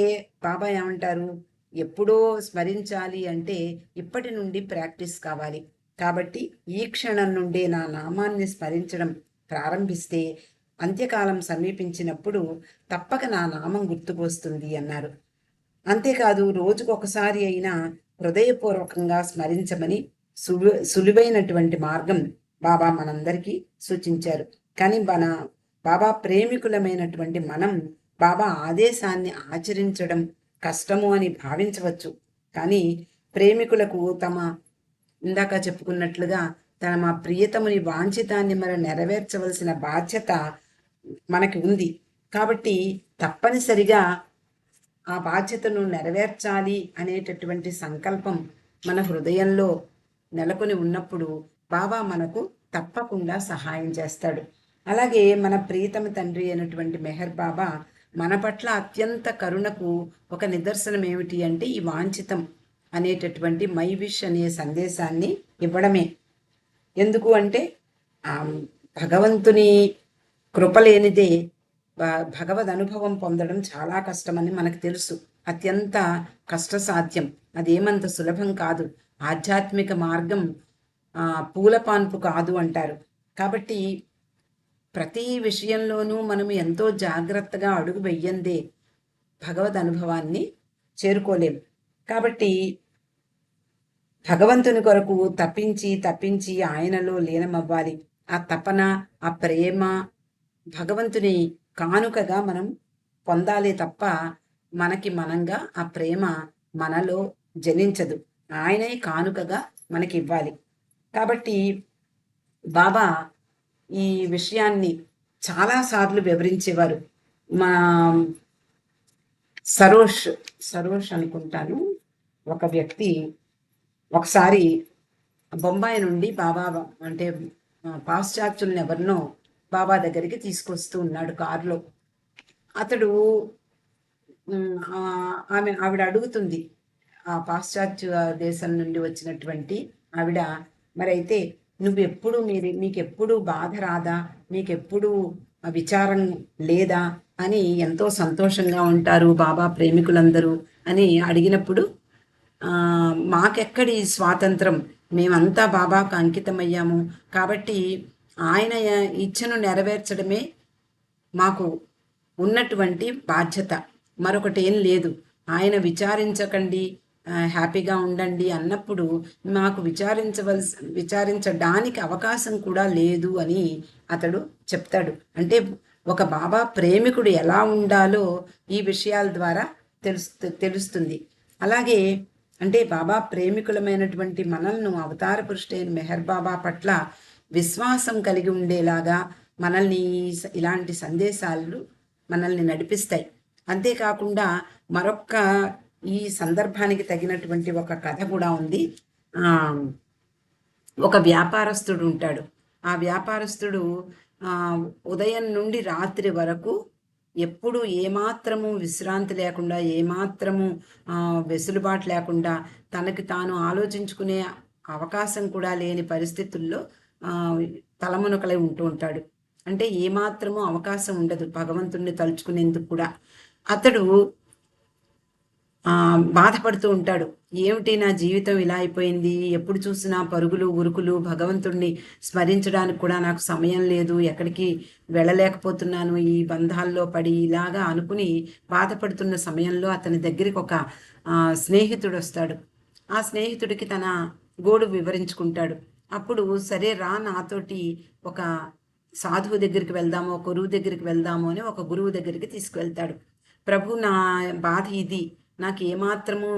బాబా ఏమంటారు, ఎప్పుడో స్మరించాలి అంటే ఇప్పటి నుండి ప్రాక్టీస్ కావాలి. కాబట్టి ఈ క్షణం నుండే నా నామాన్ని స్మరించడం ప్రారంభిస్తే అంత్యకాలం సమీపించినప్పుడు తప్పక నా నామం గుర్తుకొస్తుంది అన్నారు. అంతేకాదు, రోజుకొకసారి అయినా హృదయపూర్వకంగా స్మరించమని సులువైనటువంటి మార్గం బాబా మనందరికీ సూచించారు. కానీ బాబా ప్రేమికులమైనటువంటి మనం బాబా ఆదేశాన్ని ఆచరించడం కష్టము అని భావించవచ్చు. కానీ ప్రేమికులకు ఇందాక చెప్పుకున్నట్లుగా తమ ప్రియతముని వాంఛితాన్ని మనం నెరవేర్చవలసిన బాధ్యత మనకి ఉంది. కాబట్టి తప్పనిసరిగా ఆ బాధ్యతను నెరవేర్చాలి అనేటటువంటి సంకల్పం మన హృదయంలో నెలకొని ఉన్నప్పుడు బాబా మనకు తప్పకుండా సహాయం చేస్తాడు. అలాగే మన ప్రియతమ తండ్రి అయినటువంటి మెహర్ బాబా మన పట్ల అత్యంత కరుణకు ఒక నిదర్శనం ఏమిటి అంటే, ఈ వాంఛితం అనేటటువంటి మై విష్ అనే సందేశాన్ని ఇవ్వడమే. ఎందుకు అంటే భగవంతుని కృప లేనిదే భగవద్ అనుభవం పొందడం చాలా కష్టమని మనకు తెలుసు. అత్యంత కష్టసాధ్యం, అదేమంత సులభం కాదు. ఆధ్యాత్మిక మార్గం పూలపాన్పు కాదు అంటారు. కాబట్టి ప్రతి విషయంలోనూ మనం ఎంతో జాగ్రత్తగా అడుగు వెయ్యందే భగవద్ అనుభవాన్ని చేరుకోలేం. కాబట్టి భగవంతుని కొరకు తప్పించి ఆయనలో లీనమవ్వాలి. ఆ తపన, ఆ ప్రేమ భగవంతుని కానుకగా మనం పొందాలి తప్ప మనకి మనంగా ఆ ప్రేమ మనలో జనించదు. ఆయనే కానుకగా మనకి ఇవ్వాలి. కాబట్టి బాబా ఈ విషయాన్ని చాలాసార్లు వివరించేవారు. మా సరోష్ అనుకుంటాను, ఒక వ్యక్తి ఒకసారి బొంబాయి నుండి బాబా అంటే పాశ్చాత్యులను ఎవరినో బాబా దగ్గరికి తీసుకొస్తూ ఉన్నాడు కారులో. అతడు ఆవిడ అడుగుతుంది, ఆ పాశ్చాత్య దేశం నుండి వచ్చినటువంటి ఆవిడ, మరైతే నువ్వెప్పుడు మీకెప్పుడు బాధ రాదా, మీకెప్పుడు విచారం లేదా అని ఎంతో సంతోషంగా ఉంటారు బాబా ప్రేమికులందరూ అని అడిగినప్పుడు, మాకెక్కడి స్వాతంత్రం, మేమంతా బాబాకు అంకితమయ్యాము, కాబట్టి ఆయన ఇచ్ఛను నెరవేర్చడమే మాకు ఉన్నటువంటి బాధ్యత, మరొకటి ఏం లేదు. ఆయన విచారించకండి, హ్యాపీగా ఉండండి అన్నప్పుడు మాకు విచారించడానికి అవకాశం కూడా లేదు అని అతడు చెప్తాడు. అంటే ఒక బాబా ప్రేమికుడు ఎలా ఉండాలో ఈ విషయాల ద్వారా తెలుస్తుంది. అలాగే అంటే బాబా ప్రేమికులమైనటువంటి మనల్ని అవతార పురుషుడైన మెహర్ బాబా పట్ల విశ్వాసం కలిగి ఉండేలాగా మనల్ని ఇలాంటి సందేశాలు మనల్ని నడిపిస్తాయి. అంతేకాకుండా మరొక్క ఈ సందర్భానికి తగినటువంటి ఒక కథ కూడా ఉంది. ఆ, ఒక వ్యాపారస్తుడు ఉంటాడు. ఆ వ్యాపారస్తుడు ఆ, ఉదయం నుండి రాత్రి వరకు ఎప్పుడు ఏమాత్రము విశ్రాంతి లేకుండా, ఏమాత్రము వెసులుబాటు లేకుండా, తనకి తాను ఆలోచించుకునే అవకాశం కూడా లేని పరిస్థితుల్లో ఆ, తలమునకలై ఉంటూ ఉంటాడు. అంటే ఏమాత్రము అవకాశం ఉండదు భగవంతుణ్ణి తలుచుకునేందుకు కూడా. అతడు బాధపడుతూ ఉంటాడు. ఏమిటి నా జీవితం ఇలా అయిపోయింది, ఎప్పుడు చూసినా పరుగులు ఉరుకులు, భగవంతుణ్ణి స్మరించడానికి కూడా నాకు సమయం లేదు, ఎక్కడికి వెళ్ళలేకపోతున్నాను ఈ బంధాల్లో పడి, ఇలాగా అనుకుని బాధపడుతున్న సమయంలో అతని దగ్గరికి ఒక స్నేహితుడు వస్తాడు. ఆ స్నేహితుడికి తన గోడు వివరించుకుంటాడు. అప్పుడు సరే రా నాతోటి ఒక సాధువు దగ్గరికి వెళ్దాము, ఒక గురువు దగ్గరికి వెళ్దాము అని ఒక గురువు దగ్గరికి తీసుకువెళ్తాడు. ప్రభు, నా బాధ ఇది, నాకు ఏమాత్రము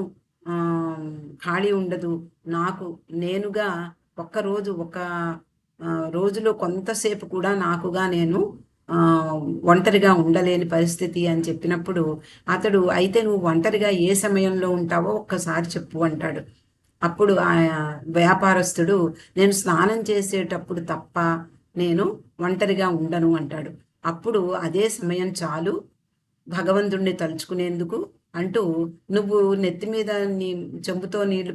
ఖాళీ ఉండదు, నాకు నేనుగా ఒక్కరోజు ఒక రోజులో కొంతసేపు కూడా నాకుగా నేను ఒంటరిగా ఉండలేని పరిస్థితి అని చెప్పినప్పుడు అతడు, అయితే నువ్వు ఒంటరిగా ఏ సమయంలో ఉంటావో ఒక్కసారి చెప్పు అంటాడు. అప్పుడు ఆ వ్యాపారస్తుడు, నేను స్నానం చేసేటప్పుడు తప్ప నేను ఒంటరిగా ఉండను అంటాడు. అప్పుడు అదే సమయం చాలు భగవంతుణ్ణి తలుచుకునేందుకు అంటూ, నువ్వు నెత్తి మీద నీ చెంబుతో నీళ్లు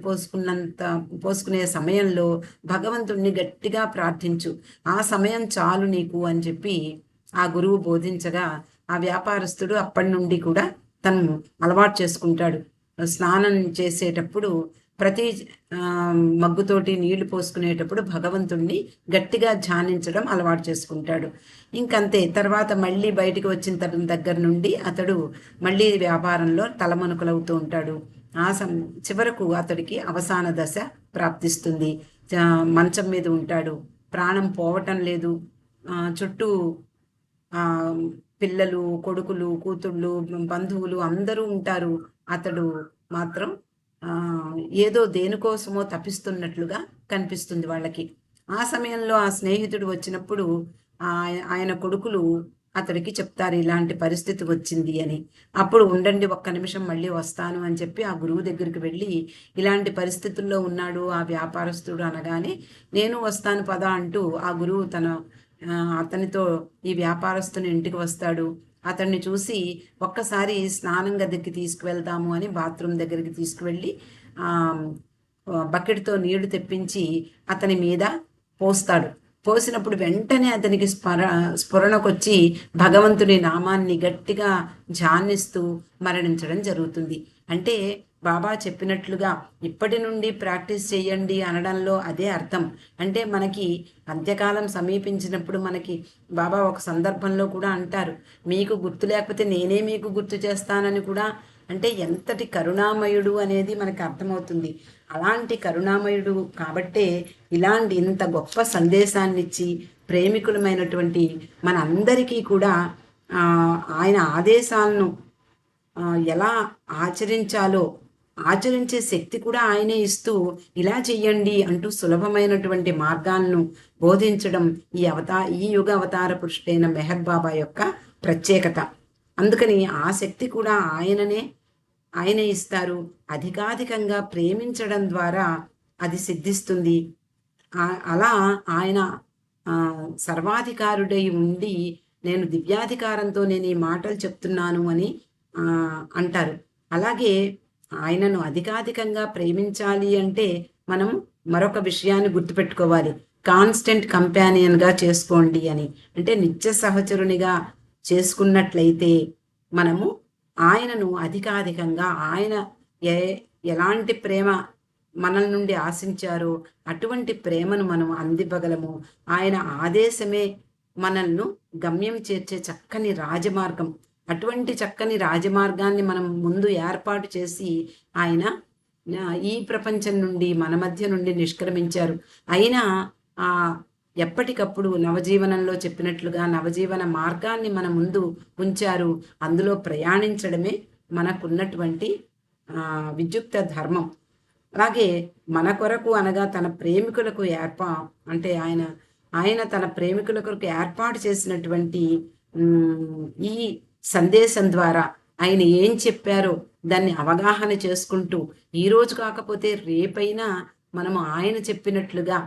పోసుకునే సమయంలో భగవంతుణ్ణి గట్టిగా ప్రార్థించు, ఆ సమయం చాలు నీకు అని చెప్పి ఆ గురువు బోధించగా ఆ వ్యాపారస్తుడు అప్పటి నుండి కూడా తను అలవాటు చేసుకుంటాడు. స్నానం చేసేటప్పుడు ప్రతి మగ్గుతోటి నీళ్లు పోసుకునేటప్పుడు భగవంతుణ్ణి గట్టిగా ధ్యానించడం అలవాటు చేసుకుంటాడు. ఇంకంతే. తర్వాత మళ్ళీ బయటికి వచ్చిన దగ్గర నుండి అతడు మళ్ళీ వ్యాపారంలో తలమనుకలవుతూ ఉంటాడు. చివరకు అతడికి అవసాన దశ ప్రాప్తిస్తుంది. మంచం మీద ఉంటాడు, ప్రాణం పోవటం లేదు. చుట్టూ పిల్లలు, కొడుకులు, కూతుళ్ళు, బంధువులు అందరూ ఉంటారు. అతడు మాత్రం ఏదో దేనికోసమో తపిస్తున్నట్లుగా కనిపిస్తుంది వాళ్ళకి. ఆ సమయంలో ఆ స్నేహితుడు వచ్చినప్పుడు ఆయన కొడుకులు అతడికి చెప్తారు, ఇలాంటి పరిస్థితి వచ్చింది అని. అప్పుడు ఉండండి, ఒక్క నిమిషం మళ్ళీ వస్తాను అని చెప్పి ఆ గురువు దగ్గరికి వెళ్ళి, ఇలాంటి పరిస్థితుల్లో ఉన్నాడు ఆ వ్యాపారస్తుడు అనగానే, నేను వస్తాను పద అంటూ ఆ గురువు అతనితో ఈ వ్యాపారస్తుని ఇంటికి వస్తాడు. అతన్ని చూసి ఒక్కసారి స్నానం గదికి తీసుకువెళ్దాము అని బాత్రూమ్ దగ్గరికి తీసుకువెళ్ళి బకెట్తో నీళ్లు తెప్పించి అతని మీద పోస్తాడు. పోసినప్పుడు వెంటనే అతనికి స్ఫురణకొచ్చి భగవంతుని నామాన్ని గట్టిగా ధ్యానిస్తూ మరణించడం జరుగుతుంది. అంటే బాబా చెప్పినట్లుగా ఇప్పటి నుండి ప్రాక్టీస్ చేయండి అనడంలో అదే అర్థం. అంటే మనకి అంత్యకాలం సమీపించినప్పుడు మనకి బాబా ఒక సందర్భంలో కూడా అంటారు, మీకు గుర్తు లేకపోతే నేనే మీకు గుర్తు చేస్తానని కూడా. అంటే ఎంతటి కరుణామయుడు అనేది మనకు అర్థమవుతుంది. అలాంటి కరుణామయుడు కాబట్టే ఇలాంటి ఇంత గొప్ప సందేశాన్ని ఇచ్చి ప్రేమికులమైనటువంటి మనందరికీ కూడా ఆయన ఆదేశాలను ఎలా ఆచరించాలో ఆచరించే శక్తి కూడా ఆయనే ఇస్తూ, ఇలా చెయ్యండి అంటూ సులభమైనటువంటి మార్గాలను బోధించడం ఈ యుగ అవతార పురుషుడైన మెహర్ బాబా యొక్క ప్రత్యేకత. అందుకని ఆ శక్తి కూడా ఆయనే ఇస్తారు. అధికాధికంగా ప్రేమించడం ద్వారా అది సిద్ధిస్తుంది. అలా ఆయన సర్వాధికారుడై ఉండి, నేను దివ్యాధికారంతో నేను ఈ మాటలు చెప్తున్నాను అని అంటారు. అలాగే ఆయనను అధికాధికంగా ప్రేమించాలి అంటే మనం మరొక విషయాన్ని గుర్తుపెట్టుకోవాలి, కాన్స్టెంట్ కంపానియన్గా చేసుకోండి అని. అంటే నిత్య సహచరునిగా చేసుకున్నట్లయితే మనము ఆయనను అధికాధికంగా, ఆయన ఎలాంటి ప్రేమ మన నుండి ఆశించారో అటువంటి ప్రేమను మనం అందివ్వగలము. ఆయన ఆదేశమే మనల్ని గమ్యం చేర్చే చక్కని రాజమార్గం. అటువంటి చక్కని రాజమార్గాన్ని మనం ముందు ఏర్పాటు చేసి ఆయన ఈ ప్రపంచం నుండి మన మధ్య నుండి నిష్క్రమించారు. అయినా ఎప్పటికప్పుడు నవజీవనంలో చెప్పినట్లుగా నవజీవన మార్గాన్ని మన ముందు ఉంచారు. అందులో ప్రయాణించడమే మనకున్నటువంటి విద్యుక్త ధర్మం. అలాగే మన కొరకు అనగా తన ప్రేమికులకు అంటే ఆయన తన ప్రేమికుల కొరకు ఏర్పాటు చేసినటువంటి ఈ సందేశం ద్వారా ఆయన ఏం చెప్పారో దాన్ని అవగాహన చేసుకుంటూ ఈ రోజు కాకపోతే రేపైనా మనము ఆయన చెప్పినట్లుగా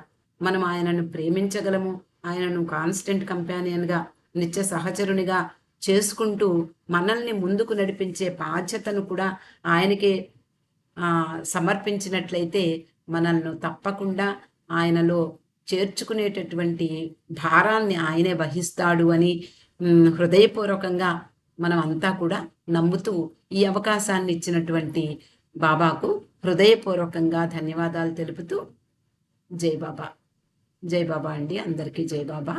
మనం ఆయనను ప్రేమించగలము, ఆయనను కాన్స్టెంట్ కంపానియన్గా, నిత్య సహచరునిగా చేసుకుంటూ మనల్ని ముందుకు నడిపించే బాధ్యతను కూడా ఆయనకే సమర్పించినట్లయితే మనల్ని తప్పకుండా ఆయనలో చేర్చుకునేటటువంటి భారాన్ని ఆయనే వహిస్తాడు అని హృదయపూర్వకంగా మనం అంతా కూడా నమ్ముతూ ఈ అవకాశాన్ని ఇచ్చినటువంటి బాబాకు హృదయపూర్వకంగా ధన్యవాదాలు తెలుపుతూ జై బాబా. జై బాబా అండి, అందరికీ జై బాబా.